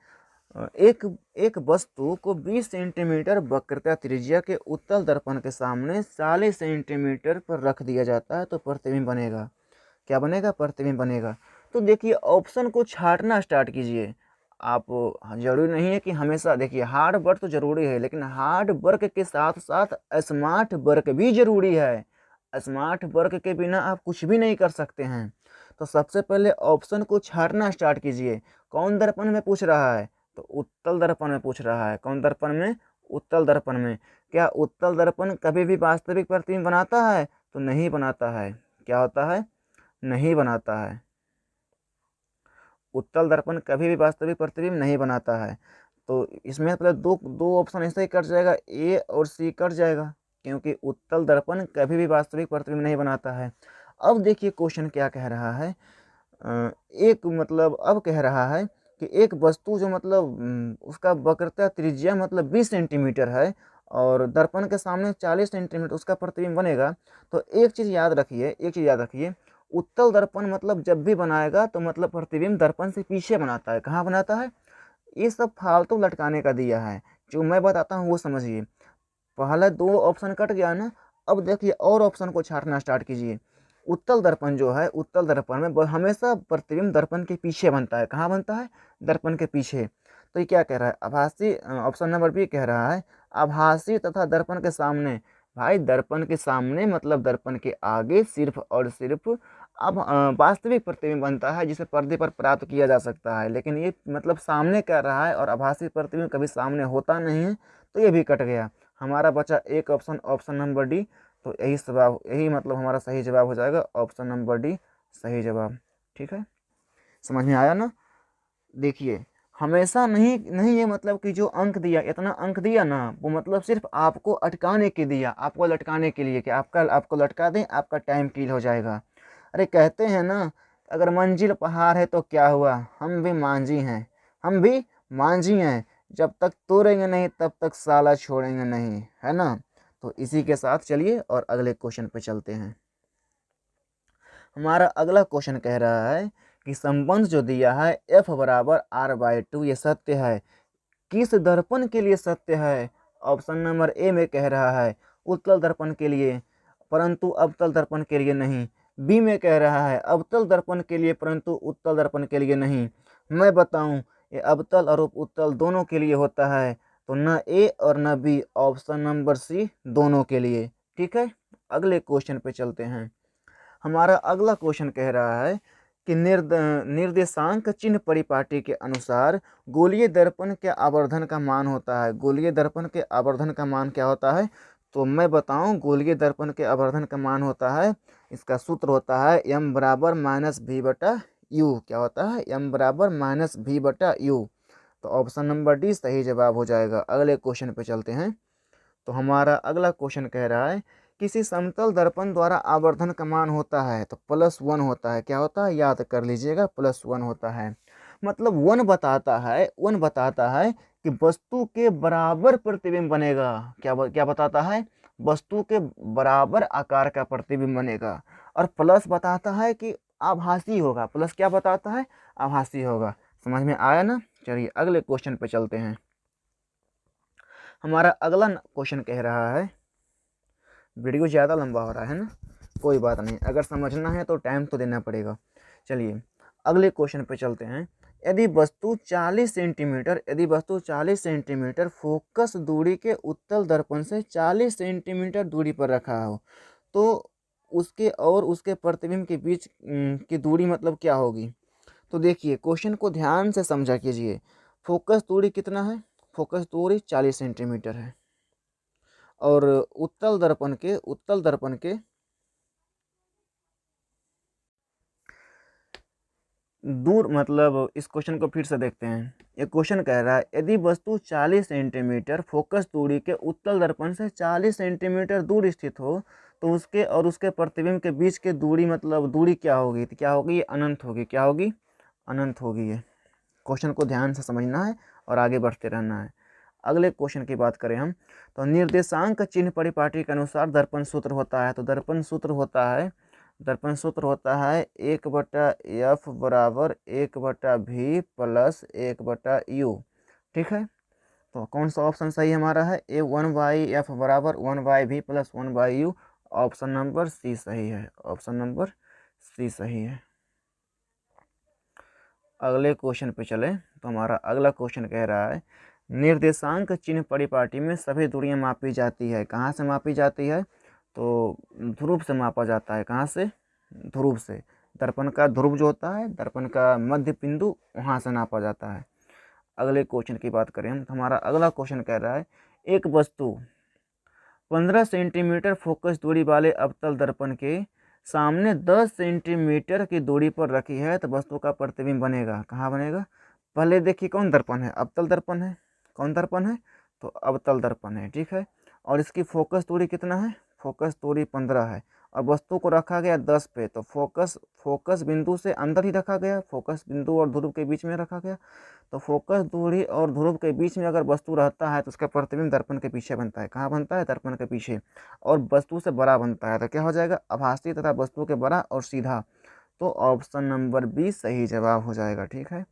एक वस्तु को 20 सेंटीमीटर वक्रता त्रिज्या के उत्तल दर्पण के सामने 40 सेंटीमीटर पर रख दिया जाता है तो प्रतिबिंब बनेगा। क्या बनेगा? प्रतिबिंब बनेगा। तो देखिए ऑप्शन को छांटना स्टार्ट कीजिए आप। जरूरी नहीं है कि हमेशा, देखिए हार्ड वर्क तो जरूरी है, लेकिन हार्ड वर्क के साथ साथ स्मार्ट वर्क भी जरूरी है। स्मार्ट वर्क के बिना आप कुछ भी नहीं कर सकते हैं। तो सबसे पहले ऑप्शन को छांटना स्टार्ट कीजिए। कौन दर्पण में पूछ रहा है? तो उत्तल दर्पण में पूछ रहा है। कौन दर्पण में? उत्तल दर्पण में। क्या उत्तल दर्पण कभी भी वास्तविक प्रतिबिंब बनाता है? तो नहीं बनाता है। क्या होता है? नहीं बनाता है। उत्तल दर्पण कभी भी वास्तविक प्रतिबिंब नहीं बनाता है। तो इसमें मतलब दो ऑप्शन ऐसे ही कट जाएगा, ए और सी कट जाएगा, क्योंकि उत्तल दर्पण कभी भी वास्तविक प्रतिबिंब नहीं बनाता है। अब देखिए क्वेश्चन क्या कह रहा है। एक मतलब अब कह रहा है कि एक वस्तु जो मतलब उसका वक्रता त्रिज्या मतलब 20 सेंटीमीटर है और दर्पण के सामने 40 सेंटीमीटर उसका प्रतिबिंब बनेगा। तो एक चीज़ याद रखिए, उत्तल दर्पण मतलब जब भी बनाएगा तो मतलब प्रतिबिंब दर्पण से पीछे बनाता है। कहाँ बनाता है? ये सब फालतू लटकाने का दिया है, जो मैं बताता हूँ वो समझिए। पहला 2 ऑप्शन कट गया ना, अब देखिए और ऑप्शन को छांटना स्टार्ट कीजिए। उत्तल दर्पण जो है, उत्तल दर्पण में हमेशा प्रतिबिंब दर्पण के पीछे बनता है। कहाँ बनता है? दर्पण के पीछे। तो ये क्या कह रहा है? आभासी, ऑप्शन नंबर बी कह रहा है आभासी तथा दर्पण के सामने। भाई दर्पण के सामने मतलब दर्पण के आगे सिर्फ और सिर्फ अब वास्तविक प्रतिबिंब बनता है जिसे पर्दे पर प्राप्त किया जा सकता है। लेकिन ये मतलब सामने कह रहा है और आभासी प्रतिबिंब कभी सामने होता नहीं है, तो ये भी कट गया। हमारा बचा एक ऑप्शन, ऑप्शन नंबर डी। तो यही जवाब, यही मतलब हमारा सही जवाब हो जाएगा, ऑप्शन नंबर डी सही जवाब। ठीक है, समझ में आया ना? देखिए हमेशा नहीं नहीं, ये मतलब कि जो अंक दिया, इतना अंक दिया ना, वो मतलब सिर्फ आपको अटकाने के दिया, आपको लटकाने के लिए कि आपको लटका दें, आपका टाइम किल हो जाएगा। अरे कहते हैं ना, अगर मंजिल पहाड़ है तो क्या हुआ, हम भी मांझी हैं, हम भी मांझी हैं, जब तक तोड़ेंगे नहीं तब तक साला छोड़ेंगे नहीं, है ना? तो इसी के साथ चलिए और अगले क्वेश्चन पे चलते हैं। हमारा अगला क्वेश्चन कह रहा है कि संबंध जो दिया है f बराबर r/2 ये सत्य है। किस दर्पण के लिए सत्य है? ऑप्शन नंबर ए में कह रहा है उत्तल दर्पण के लिए, परंतु अवतल दर्पण के लिए नहीं। बी में कह रहा है अवतल दर्पण के लिए परंतु उत्तल दर्पण के लिए नहीं। मैं बताऊं, ये अवतल और उत्तल दोनों के लिए होता है। तो न ए और न बी, ऑप्शन नंबर सी दोनों के लिए। ठीक है, अगले क्वेश्चन पे चलते हैं। हमारा अगला क्वेश्चन कह रहा है कि निर्देशांक चिन्ह परिपाटी के अनुसार गोलीय दर्पण के आवर्धन का मान होता है। गोलीय दर्पण के आवर्धन का मान क्या होता है? तो मैं बताऊं, गोलीय दर्पण के आवर्धन का मान होता है, इसका सूत्र होता है m बराबर माइनस भी बटा यू। क्या होता है? m बराबर माइनस भी बटा यू। तो ऑप्शन नंबर डी सही जवाब हो जाएगा। अगले क्वेश्चन पे चलते हैं। तो हमारा अगला क्वेश्चन कह रहा है किसी समतल दर्पण द्वारा आवर्धन का मान होता है तो +1 होता है। क्या होता है? याद कर लीजिएगा, +1 होता है। मतलब 1 बताता है, 1 बताता है कि वस्तु के बराबर प्रतिबिंब बनेगा। क्या बताता है? वस्तु के बराबर आकार का प्रतिबिंब बनेगा। और प्लस बताता है कि आभासी होगा। प्लस क्या बताता है? आभासी होगा। समझ में आया ना? चलिए अगले क्वेश्चन पे चलते हैं। हमारा अगला क्वेश्चन कह रहा है, वीडियो ज़्यादा लंबा हो रहा है ना, कोई बात नहीं, अगर समझना है तो टाइम तो देना पड़ेगा। चलिए अगले क्वेश्चन पे चलते हैं। यदि वस्तु 40 सेंटीमीटर, यदि वस्तु 40 सेंटीमीटर फोकस दूरी के उत्तल दर्पण से 40 सेंटीमीटर दूरी पर रखा हो, तो उसके और उसके प्रतिबिंब के बीच की दूरी मतलब क्या होगी? तो देखिए क्वेश्चन को ध्यान से समझा कीजिए। फोकस दूरी कितना है? फोकस दूरी 40 सेंटीमीटर है और उत्तल दर्पण के दूर, मतलब इस क्वेश्चन को फिर से देखते हैं। ये क्वेश्चन कह रहा है यदि वस्तु 40 सेंटीमीटर फोकस दूरी के उत्तल दर्पण से 40 सेंटीमीटर दूर स्थित हो, तो उसके और उसके प्रतिबिंब के बीच की दूरी मतलब दूरी क्या होगी? तो क्या होगी? ये अनंत होगी। क्या होगी? अनंत होगी। ये क्वेश्चन को ध्यान से समझना है और आगे बढ़ते रहना है। अगले क्वेश्चन की बात करें हम, तो निर्देशांक चिन्ह परिपाटी के अनुसार दर्पण सूत्र होता है। तो दर्पण सूत्र होता है, दर्पण सूत्र होता है 1/f बराबर 1/v प्लस 1/u। ठीक है, तो कौन सा ऑप्शन सही हमारा है? ए 1/f बराबर 1/v plus 1/u। Option number सी सही है, ऑप्शन नंबर सी सही है। अगले क्वेश्चन पे चले तो हमारा अगला क्वेश्चन कह रहा है निर्देशांक चिन्ह परिपाटी में सभी दूरियां मापी जाती है। कहाँ से मापी जाती है? तो ध्रुव से मापा जाता है। कहाँ से? ध्रुव से। दर्पण का ध्रुव जो होता है, दर्पण का मध्य बिंदु, वहाँ से नापा जाता है। अगले क्वेश्चन की बात करें हम तो हमारा अगला क्वेश्चन कह रहा है एक वस्तु 15 सेंटीमीटर फोकस दूरी वाले अवतल दर्पण के सामने 10 सेंटीमीटर की दूरी पर रखी है तो वस्तु का प्रतिबिंब बनेगा। कहाँ बनेगा? पहले देखिए कौन दर्पण है? अवतल दर्पण है। कौन दर्पण है? तो अवतल दर्पण है। ठीक है, और इसकी फोकस दूरी कितना है? फोकस दूरी 15 है और वस्तु को रखा गया 10 पे, तो फोकस बिंदु से अंदर ही रखा गया, फोकस बिंदु और ध्रुव के बीच में रखा गया। तो फोकस दूरी और ध्रुव के बीच में अगर वस्तु रहता है तो उसका प्रतिबिंब दर्पण के पीछे बनता है। कहाँ बनता है? दर्पण के पीछे। और वस्तु से बड़ा बनता है तो क्या हो जाएगा? आभासी तथा वस्तु के बड़ा और सीधा। तो ऑप्शन नंबर बी सही जवाब हो जाएगा। ठीक है,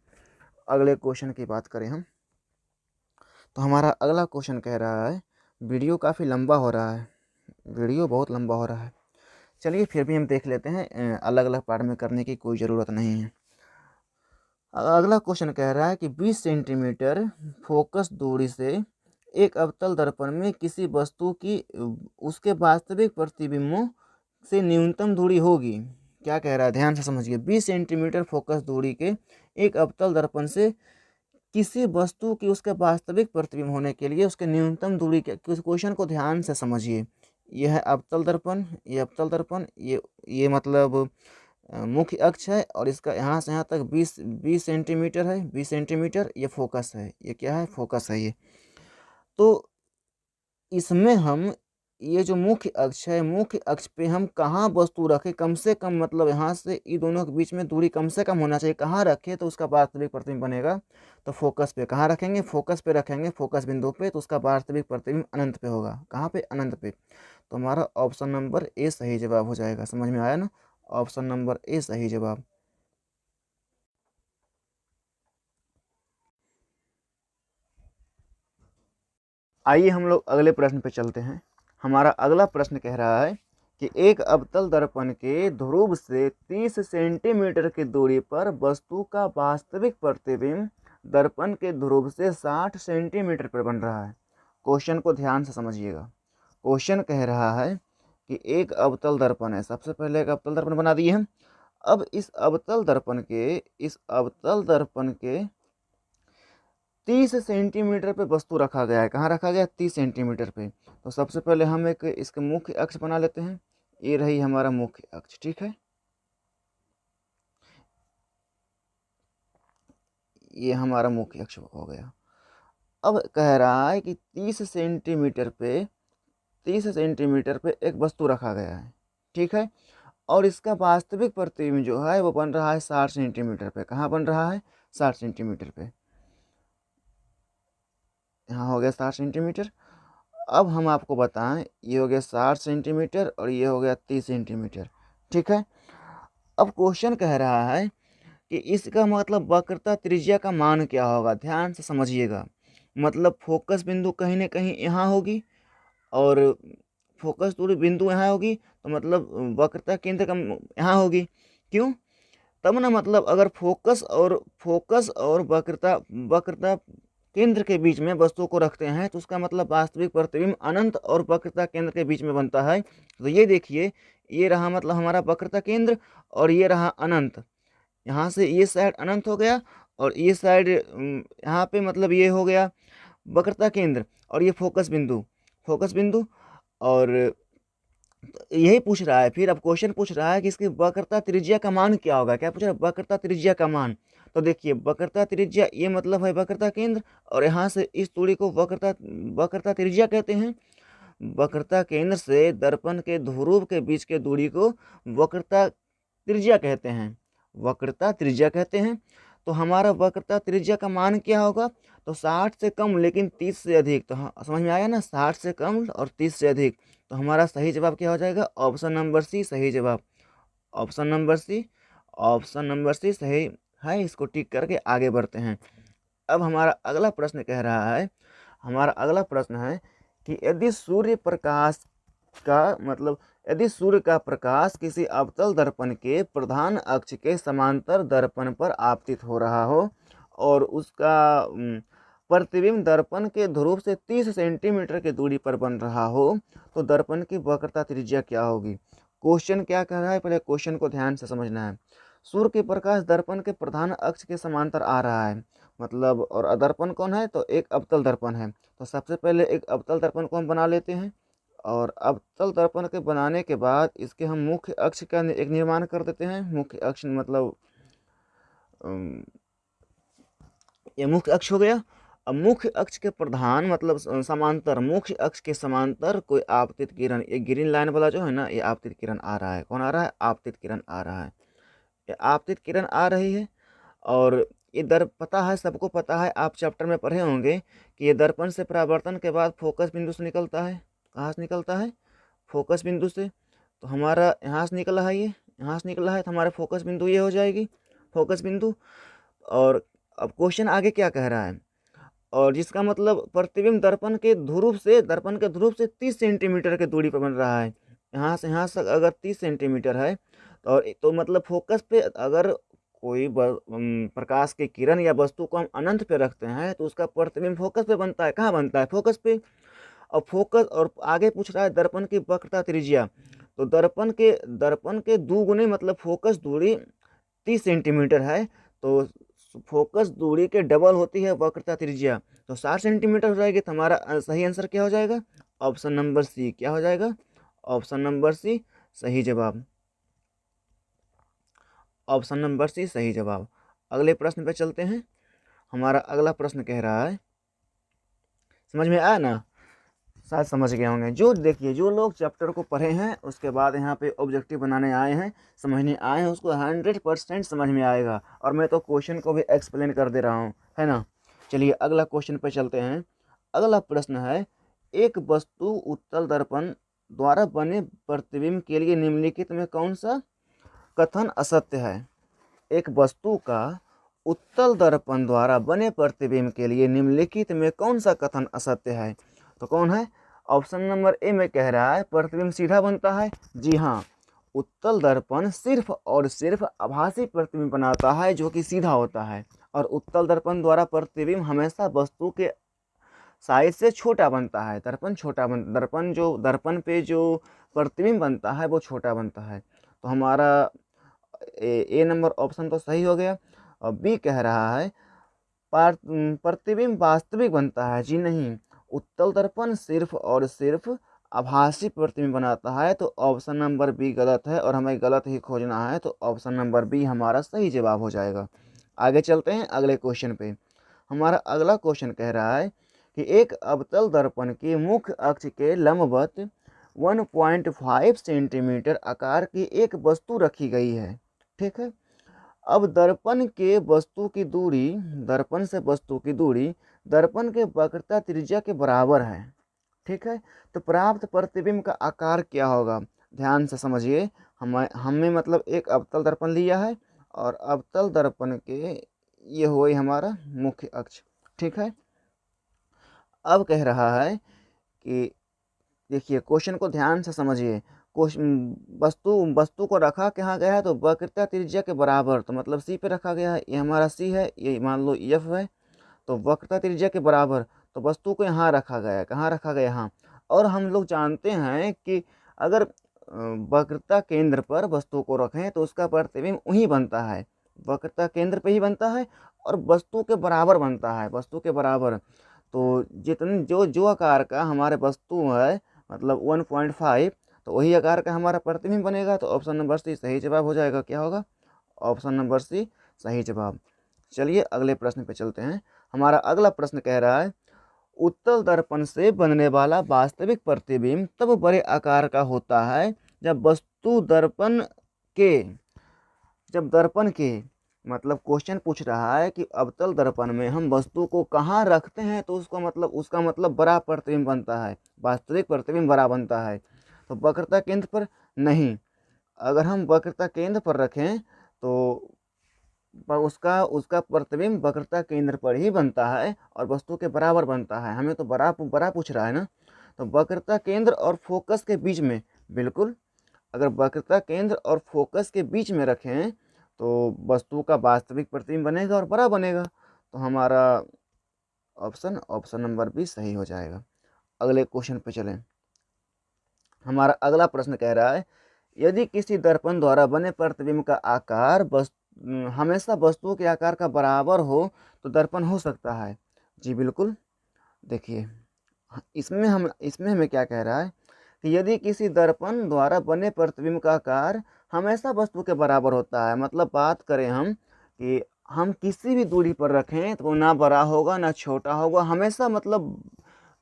अगले क्वेश्चन की बात करें हम तो हमारा अगला क्वेश्चन कह रहा है, वीडियो काफ़ी लंबा हो रहा है, वीडियो बहुत लंबा हो रहा है। चलिए फिर भी हम देख लेते हैं, अलग अलग पार्ट में करने की कोई ज़रूरत नहीं है। अगला क्वेश्चन कह रहा है कि 20 सेंटीमीटर फोकस दूरी से एक अवतल दर्पण में किसी वस्तु की उसके वास्तविक प्रतिबिंबों से न्यूनतम दूरी होगी। क्या कह रहा है, ध्यान से समझिए। 20 सेंटीमीटर फोकस दूरी के एक अवतल दर्पण से किसी वस्तु की उसके वास्तविक प्रतिबिंब होने के लिए उसके न्यूनतम दूरी के क्वेश्चन को ध्यान से समझिए। यह है अवतल दर्पण, ये अवतल दर्पण, ये मतलब मुख्य अक्ष है और इसका यहाँ से यहाँ तक 20 सेंटीमीटर है। 20 सेंटीमीटर ये फोकस है, ये क्या है, फोकस है ये। तो इसमें हम ये जो मुख्य अक्ष है, मुख्य अक्ष पे हम कहाँ वस्तु रखें, कम से कम मतलब यहाँ से इन दोनों के बीच में दूरी कम से कम होना चाहिए। कहाँ रखें तो उसका वास्तविक प्रतिबिंब बनेगा, तो फोकस पे। कहाँ रखेंगे, फोकस पे रखेंगे, फोकस बिंदु पे, तो उसका वास्तविक प्रतिबिंब अनंत पे होगा। कहाँ पे, अनंत पे। तो हमारा ऑप्शन नंबर ए सही जवाब हो जाएगा। समझ में आया ना, ऑप्शन नंबर ए सही जवाब। आइए हम लोग अगले प्रश्न पे चलते हैं। हमारा अगला प्रश्न कह रहा है कि एक अवतल दर्पण के ध्रुव से 30 सेंटीमीटर की दूरी पर वस्तु का वास्तविक प्रतिबिंब दर्पण के ध्रुव से 60 सेंटीमीटर पर बन रहा है। क्वेश्चन को ध्यान से समझिएगा। क्वेश्चन कह रहा है कि एक अवतल दर्पण है। सबसे पहले एक अवतल दर्पण बना दिए हम। अब इस अवतल दर्पण के 30 सेंटीमीटर पे वस्तु रखा गया है। कहाँ रखा गया है, 30 सेंटीमीटर पे। तो सबसे पहले हम एक इसके मुख्य अक्ष बना लेते हैं। ये रही हमारा मुख्य अक्ष, ठीक है। ये हमारा मुख्य अक्ष हो गया। अब कह रहा है कि 30 सेंटीमीटर पे एक वस्तु रखा गया है, ठीक है। और इसका वास्तविक प्रतिबिंब जो है वो बन रहा है 60 सेंटीमीटर पे। कहाँ बन रहा है, 60 सेंटीमीटर पे। यहाँ हो गया 60 सेंटीमीटर। अब हम आपको बताएं, ये हो गया 60 सेंटीमीटर और ये हो गया 30 सेंटीमीटर, ठीक है। अब क्वेश्चन कह रहा है कि इसका मतलब वक्रता त्रिज्या का मान क्या होगा। ध्यान से समझिएगा। मतलब फोकस बिंदु कहीं ना कहीं यहाँ होगी और फोकस दूरी बिंदु यहाँ होगी, तो मतलब वक्रता केंद्र का यहाँ होगी। क्यों, तब ना मतलब अगर फोकस और वक्रता केंद्र के बीच में वस्तु को रखते हैं तो उसका मतलब वास्तविक प्रतिबिंब अनंत और वक्रता केंद्र के बीच में बनता है। तो ये देखिए, ये रहा मतलब हमारा वक्रता केंद्र और ये रहा अनंत। यहाँ से ये साइड अनंत हो गया और ये साइड यहाँ पे मतलब ये हो गया वक्रता केंद्र और ये फोकस बिंदु। और यही पूछ रहा है। फिर अब क्वेश्चन पूछ रहा है कि इसकी वक्रता त्रिज्या का मान क्या होगा। क्या पूछ रहा है, वक्रता त्रिज्या का मान। तो देखिए वक्रता त्रिज्या ये मतलब है वक्रता केंद्र और यहाँ से इस दूरी को वक्रता त्रिज्या कहते हैं। वक्रता केंद्र से दर्पण के ध्रुव के बीच के दूरी को वक्रता त्रिज्या कहते हैं, वक्रता त्रिज्या कहते हैं। तो हमारा वक्रता त्रिज्या का मान क्या होगा, तो 60 से कम लेकिन 30 से अधिक। तो हाँ, समझ में आया ना, 60 से कम और 30 से अधिक। तो हमारा सही जवाब क्या हो जाएगा, ऑप्शन नंबर सी सही जवाब। ऑप्शन नंबर सी सही है। इसको टिक करके आगे बढ़ते हैं। अब हमारा अगला प्रश्न कह रहा है, हमारा अगला प्रश्न है कि यदि सूर्य का प्रकाश किसी अवतल दर्पण के प्रधान अक्ष के समांतर दर्पण पर आपतित हो रहा हो और उसका प्रतिबिंब दर्पण के ध्रुव से 30 सेंटीमीटर की दूरी पर बन रहा हो, तो दर्पण की वक्रता त्रिज्या क्या होगी। क्वेश्चन क्या कह रहा है, पहले क्वेश्चन को ध्यान से समझना है। सूर्य के प्रकाश दर्पण के प्रधान अक्ष के समांतर आ रहा है, मतलब, और दर्पण कौन है, तो एक अवतल दर्पण है। तो सबसे पहले एक अवतल दर्पण को हम बना लेते हैं और अवतल दर्पण के बनाने के बाद इसके हम मुख्य अक्ष का एक निर्माण कर देते हैं। मुख्य अक्ष मतलब ये मुख्य अक्ष हो गया। अब मुख्य अक्ष के प्रधान मतलब समांतर, मुख्य अक्ष के समांतर कोई आपतित किरण, ये ग्रीन लाइन वाला जो है ना, ये आपतित किरण आ रहा है। कौन आ रहा है, आपतित किरण आ रहा है। ये आपतित किरण आ रही है और ये पता है, सबको पता है, आप चैप्टर में पढ़े होंगे कि ये दर्पण से परावर्तन के बाद फोकस बिंदु से निकलता है। कहाँ से निकलता है, फोकस बिंदु से। तो हमारा यहाँ से निकला है, ये यहाँ से निकला है, तो हमारे फोकस बिंदु ये हो जाएगी, फोकस बिंदु। और अब क्वेश्चन आगे क्या कह रहा है, और जिसका मतलब प्रतिबिंब दर्पण के ध्रुव से 30 सेंटीमीटर की दूरी पर बन रहा है। यहाँ से यहाँ तक अगर 30 सेंटीमीटर है तो मतलब फोकस पे अगर कोई प्रकाश की किरण या वस्तु को हम अनंत पे रखते हैं तो उसका प्रतिबिंब फोकस पे बनता है। कहाँ बनता है? फोकस पे। और फोकस, और आगे पूछ रहा है दर्पण की वक्रता त्रिज्या, तो दर्पण के दुगुने मतलब फोकस दूरी 30 सेंटीमीटर है, तो फोकस दूरी के डबल होती है वक्रता त्रिज्या, तो 60 सेंटीमीटर हो जाएगी। तो हमारा सही आंसर क्या हो जाएगा? Option number C. क्या हो जाएगा? ऑप्शन नंबर सी सही जवाब। ऑप्शन नंबर सी सही जवाब। अगले प्रश्न पे चलते हैं। हमारा अगला प्रश्न कह रहा है, समझ में आया ना? शायद समझ गए होंगे। जो देखिए, जो लोग चैप्टर को पढ़े हैं उसके बाद यहाँ पे ऑब्जेक्टिव बनाने आए हैं, समझने आए हैं, उसको 100% समझ में आएगा। और मैं तो क्वेश्चन को भी एक्सप्लेन कर दे रहा हूँ, है ना। चलिए अगला क्वेश्चन पे चलते हैं। अगला प्रश्न है, एक वस्तु उत्तल दर्पण द्वारा बने प्रतिबिंब के लिए निम्नलिखित में कौन सा कथन असत्य है? एक वस्तु का उत्तल दर्पण द्वारा बने प्रतिबिंब के लिए निम्नलिखित में कौन सा कथन असत्य है? तो कौन है? ऑप्शन नंबर ए में कह रहा है प्रतिबिंब सीधा बनता है। जी हाँ, उत्तल दर्पण सिर्फ और सिर्फ आभासी प्रतिबिंब बनाता है जो कि सीधा होता है, और उत्तल दर्पण द्वारा प्रतिबिंब हमेशा वस्तु के साइज से छोटा बनता है। दर्पण पे जो प्रतिबिंब बनता है वो छोटा बनता है। तो हमारा ए नंबर ऑप्शन तो सही हो गया। और बी कह रहा है प्रतिबिंब वास्तविक बनता है। जी नहीं, उत्तल दर्पण सिर्फ और सिर्फ आभासी प्रतिबिंब बनाता है। तो ऑप्शन नंबर बी गलत है और हमें गलत ही खोजना है, तो ऑप्शन नंबर बी हमारा सही जवाब हो जाएगा। आगे चलते हैं अगले क्वेश्चन पे। हमारा अगला क्वेश्चन कह रहा है कि एक अवतल दर्पण के मुख्य अक्ष के लंबवत 1.5 सेंटीमीटर आकार की एक वस्तु रखी गई है। ठीक है। अब दर्पण से वस्तु की दूरी दर्पण के वक्रता त्रिज्या के बराबर है। ठीक है। तो प्राप्त प्रतिबिंब का आकार क्या होगा? ध्यान से समझिए। हमने मतलब एक अवतल दर्पण लिया है और अवतल दर्पण के ये हुई हमारा मुख्य अक्ष। ठीक है। अब कह रहा है कि देखिए, क्वेश्चन को ध्यान से समझिए। वस्तु को रखा कहाँ गया है? तो वक्रता त्रिज्या के बराबर, तो मतलब सी पे रखा गया है। ये हमारा सी है, ये मान लो एफ है, तो वक्रता त्रिज्या के बराबर। तो वस्तु को यहाँ रखा गया है। कहाँ रखा गया? यहाँ। और हम लोग जानते हैं कि अगर वक्रता केंद्र पर वस्तु को रखें तो उसका प्रतिबिंब वहीं बनता है, वक्रता केंद्र पे ही बनता है और वस्तु के बराबर बनता है, वस्तु के बराबर। तो जितने जो आकार का हमारे वस्तु है मतलब 1.5, तो वही आकार का हमारा प्रतिबिंब बनेगा। तो ऑप्शन नंबर सी सही जवाब हो जाएगा। क्या होगा? ऑप्शन नंबर सी सही जवाब। चलिए अगले प्रश्न पे चलते हैं। हमारा अगला प्रश्न कह रहा है, उत्तल दर्पण से बनने वाला वास्तविक प्रतिबिंब तब बड़े आकार का होता है जब दर्पण के मतलब क्वेश्चन पूछ रहा है कि अवतल दर्पण में हम वस्तु को कहाँ रखते हैं तो उसका मतलब बड़ा प्रतिबिंब बनता है, वास्तविक प्रतिबिंब बड़ा बनता है। तो वक्रता केंद्र पर नहीं, अगर हम वक्रता केंद्र पर रखें तो उसका प्रतिबिंब वक्रता केंद्र पर ही बनता है और वस्तु के बराबर बनता है। हमें तो बड़ा पूछ रहा है ना। तो वक्रता केंद्र और फोकस के बीच में, बिल्कुल, अगर वक्रता केंद्र और फोकस के बीच में रखें तो वस्तु का वास्तविक प्रतिबिंब बनेगा और बड़ा बनेगा। तो हमारा ऑप्शन नंबर बी सही हो जाएगा। अगले क्वेश्चन पे चलें। हमारा अगला प्रश्न कह रहा है, यदि किसी दर्पण द्वारा बने प्रतिबिंब का आकार हमेशा वस्तु के आकार का बराबर हो तो दर्पण हो सकता है। जी बिल्कुल। देखिए, इसमें हमें क्या कह रहा है कि यदि किसी दर्पण द्वारा बने प्रतिबिंब का आकार हमेशा वस्तु के बराबर होता है, मतलब बात करें हम कि हम किसी भी दूरी पर रखें तो ना बड़ा होगा ना छोटा होगा, हमेशा मतलब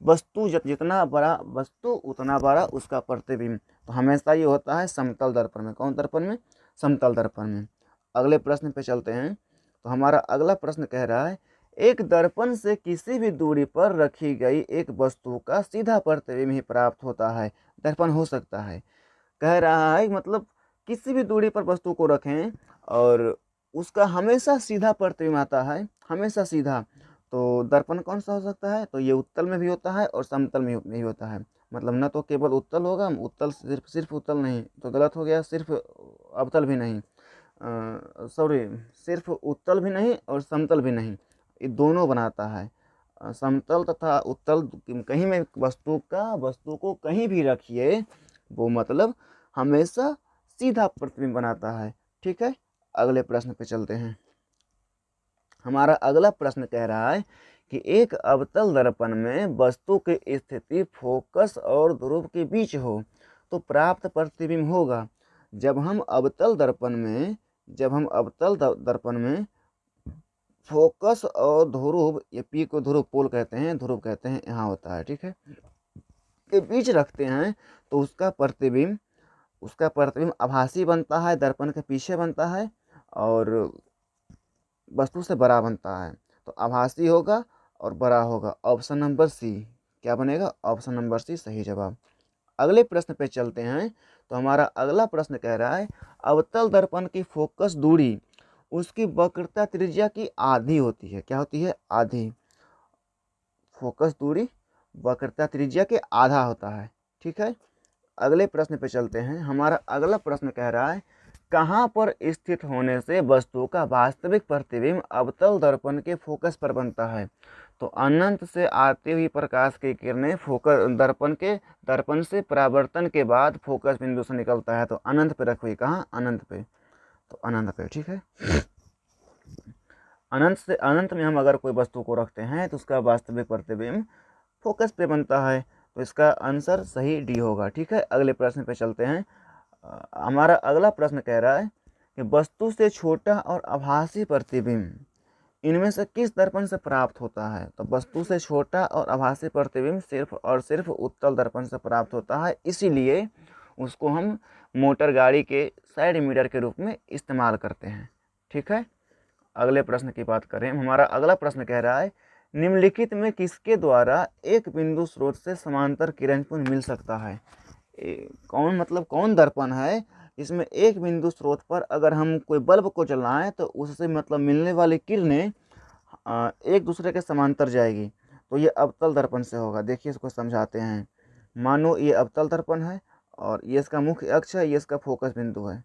जितना बड़ा वस्तु उतना बड़ा उसका प्रतिबिंब। तो हमेशा ये होता है समतल दर्पण में। कौन दर्पण में? समतल दर्पण में। अगले प्रश्न पे चलते हैं। तो हमारा अगला प्रश्न कह रहा है, एक दर्पण से किसी भी दूरी पर रखी गई एक वस्तु का सीधा प्रतिबिंब ही प्राप्त होता है, दर्पण हो सकता है। कह रहा है मतलब किसी भी दूरी पर वस्तु को रखें और उसका हमेशा सीधा प्रतिबिंब आता है, हमेशा सीधा। तो दर्पण कौन सा हो सकता है, तो ये उत्तल में भी होता है और समतल में भी होता है। मतलब न तो केवल उत्तल होगा, उत्तल सिर्फ उत्तल नहीं तो गलत हो गया, सिर्फ अवतल भी नहीं, सॉरी सिर्फ उत्तल भी नहीं और समतल भी नहीं, ये दोनों बनाता है। समतल तथा उत्तल कहीं में वस्तु को कहीं भी रखिए, वो मतलब हमेशा सीधा प्रतिबिंब बनाता है। ठीक है, अगले प्रश्न पे चलते हैं। हमारा अगला प्रश्न कह रहा है कि एक अवतल दर्पण में वस्तु की स्थिति फोकस और ध्रुव के बीच हो तो प्राप्त प्रतिबिंब होगा। जब हम अवतल दर्पण में फोकस और ध्रुव, ये पी को ध्रुव पोल कहते हैं, ध्रुव कहते हैं, यहाँ होता है, ठीक है, के बीच रखते हैं तो उसका प्रतिबिंब आभासी बनता है, दर्पण के पीछे बनता है और वस्तु से बड़ा बनता है। तो आभासी होगा और बड़ा होगा। ऑप्शन नंबर सी क्या बनेगा, ऑप्शन नंबर सी सही जवाब। अगले प्रश्न पे चलते हैं। तो हमारा अगला प्रश्न कह रहा है अवतल दर्पण की फोकस दूरी उसकी वक्रता त्रिज्या की आधी होती है। क्या होती है, आधी। फोकस दूरी वक्रता त्रिज्या के आधा होता है। ठीक है, अगले प्रश्न पे चलते हैं। हमारा अगला प्रश्न कह रहा है कहाँ पर स्थित होने से वस्तु का वास्तविक प्रतिबिंब अवतल दर्पण के फोकस पर बनता है। तो अनंत से आती हुई प्रकाश की किरणें फोकस दर्पण से परावर्तन के बाद फोकस बिंदु से निकलता है। तो अनंत पे रखी हुई, कहाँ, अनंत पे, तो अनंत पे। ठीक है, अनंत में हम अगर कोई वस्तु को रखते हैं तो उसका वास्तविक प्रतिबिंब फोकस पे बनता है। तो इसका आंसर सही डी होगा। ठीक है, अगले प्रश्न पे चलते हैं। हमारा अगला प्रश्न कह रहा है कि वस्तु से छोटा और आभासी प्रतिबिंब इनमें से किस दर्पण से प्राप्त होता है। तो वस्तु से छोटा और आभासी प्रतिबिंब सिर्फ और सिर्फ उत्तल दर्पण से प्राप्त होता है, इसीलिए उसको हम मोटर गाड़ी के साइड मिरर के रूप में इस्तेमाल करते हैं। ठीक है, अगले प्रश्न की बात करें। हमारा अगला प्रश्न कह रहा है निम्नलिखित में किसके द्वारा एक बिंदु स्रोत से समांतर किरणपुंज मिल सकता है। कौन दर्पण है इसमें एक बिंदु स्रोत पर अगर हम कोई बल्ब को जलाएं तो उससे मतलब मिलने वाली किरणें एक दूसरे के समांतर जाएगी। तो ये अवतल दर्पण से होगा। देखिए इसको समझाते हैं। मानो ये अवतल दर्पण है और ये इसका मुख्य अक्ष है, ये इसका फोकस बिंदु है,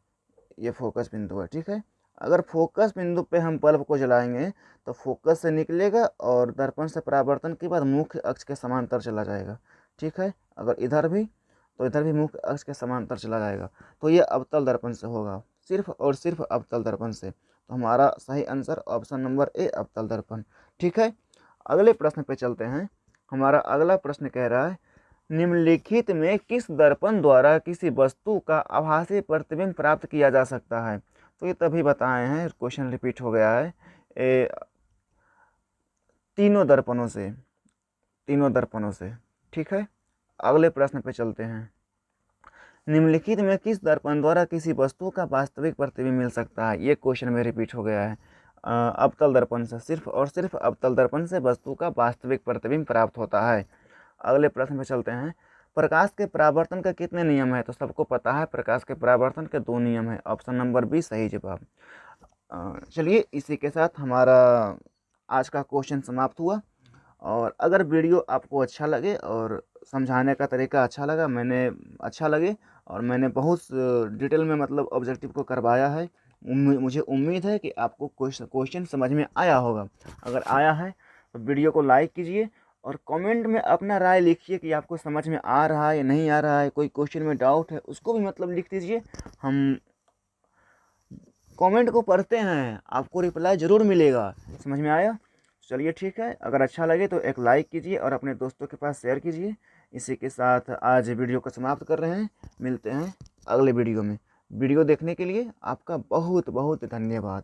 ये फोकस बिंदु है। ठीक है, अगर फोकस बिंदु पे हम बल्ब को जलाएंगे तो फोकस से निकलेगा और दर्पण से परावर्तन के बाद मुख्य अक्ष के समांतर चला जाएगा। ठीक है, अगर इधर भी तो इधर भी मुख्य अक्ष के समांतर चला जाएगा। तो ये अवतल दर्पण से होगा, सिर्फ और सिर्फ अवतल दर्पण से। तो हमारा सही आंसर ऑप्शन नंबर ए, अवतल दर्पण। ठीक है, अगले प्रश्न पे चलते हैं। हमारा अगला प्रश्न कह रहा है निम्नलिखित में किस दर्पण द्वारा किसी वस्तु का आभासी प्रतिबिंब प्राप्त किया जा सकता है। तो ये तभी बताए हैं, क्वेश्चन रिपीट हो गया है। तीनों दर्पणों से। ठीक है, अगले प्रश्न पे चलते हैं। निम्नलिखित में किस दर्पण द्वारा किसी वस्तु का वास्तविक प्रतिबिंब मिल सकता है। ये क्वेश्चन में रिपीट हो गया है। अवतल दर्पण से, सिर्फ और सिर्फ अवतल दर्पण से वस्तु का वास्तविक प्रतिबिंब प्राप्त होता है। अगले प्रश्न पे चलते हैं। प्रकाश के परावर्तन के कितने नियम है। तो सबको पता है प्रकाश के परावर्तन के 2 नियम है। ऑप्शन नंबर बी सही जवाब। चलिए इसी के साथ हमारा आज का क्वेश्चन समाप्त हुआ। और अगर वीडियो आपको अच्छा लगे और समझाने का तरीका अच्छा लगे और मैंने बहुत डिटेल में मतलब ऑब्जेक्टिव को करवाया है, मुझे उम्मीद है कि आपको क्वेश्चन समझ में आया होगा। अगर आया है तो वीडियो को लाइक कीजिए और कमेंट में अपना राय लिखिए कि आपको समझ में आ रहा है या नहीं आ रहा है। कोई क्वेश्चन में डाउट है उसको भी मतलब लिख दीजिए, हम कमेंट को पढ़ते हैं, आपको रिप्लाई ज़रूर मिलेगा। समझ में आया। चलिए ठीक है, अगर अच्छा लगे तो एक लाइक कीजिए और अपने दोस्तों के पास शेयर कीजिए। इसी के साथ आज वीडियो को समाप्त कर रहे हैं। मिलते हैं अगले वीडियो में। वीडियो देखने के लिए आपका बहुत बहुत धन्यवाद।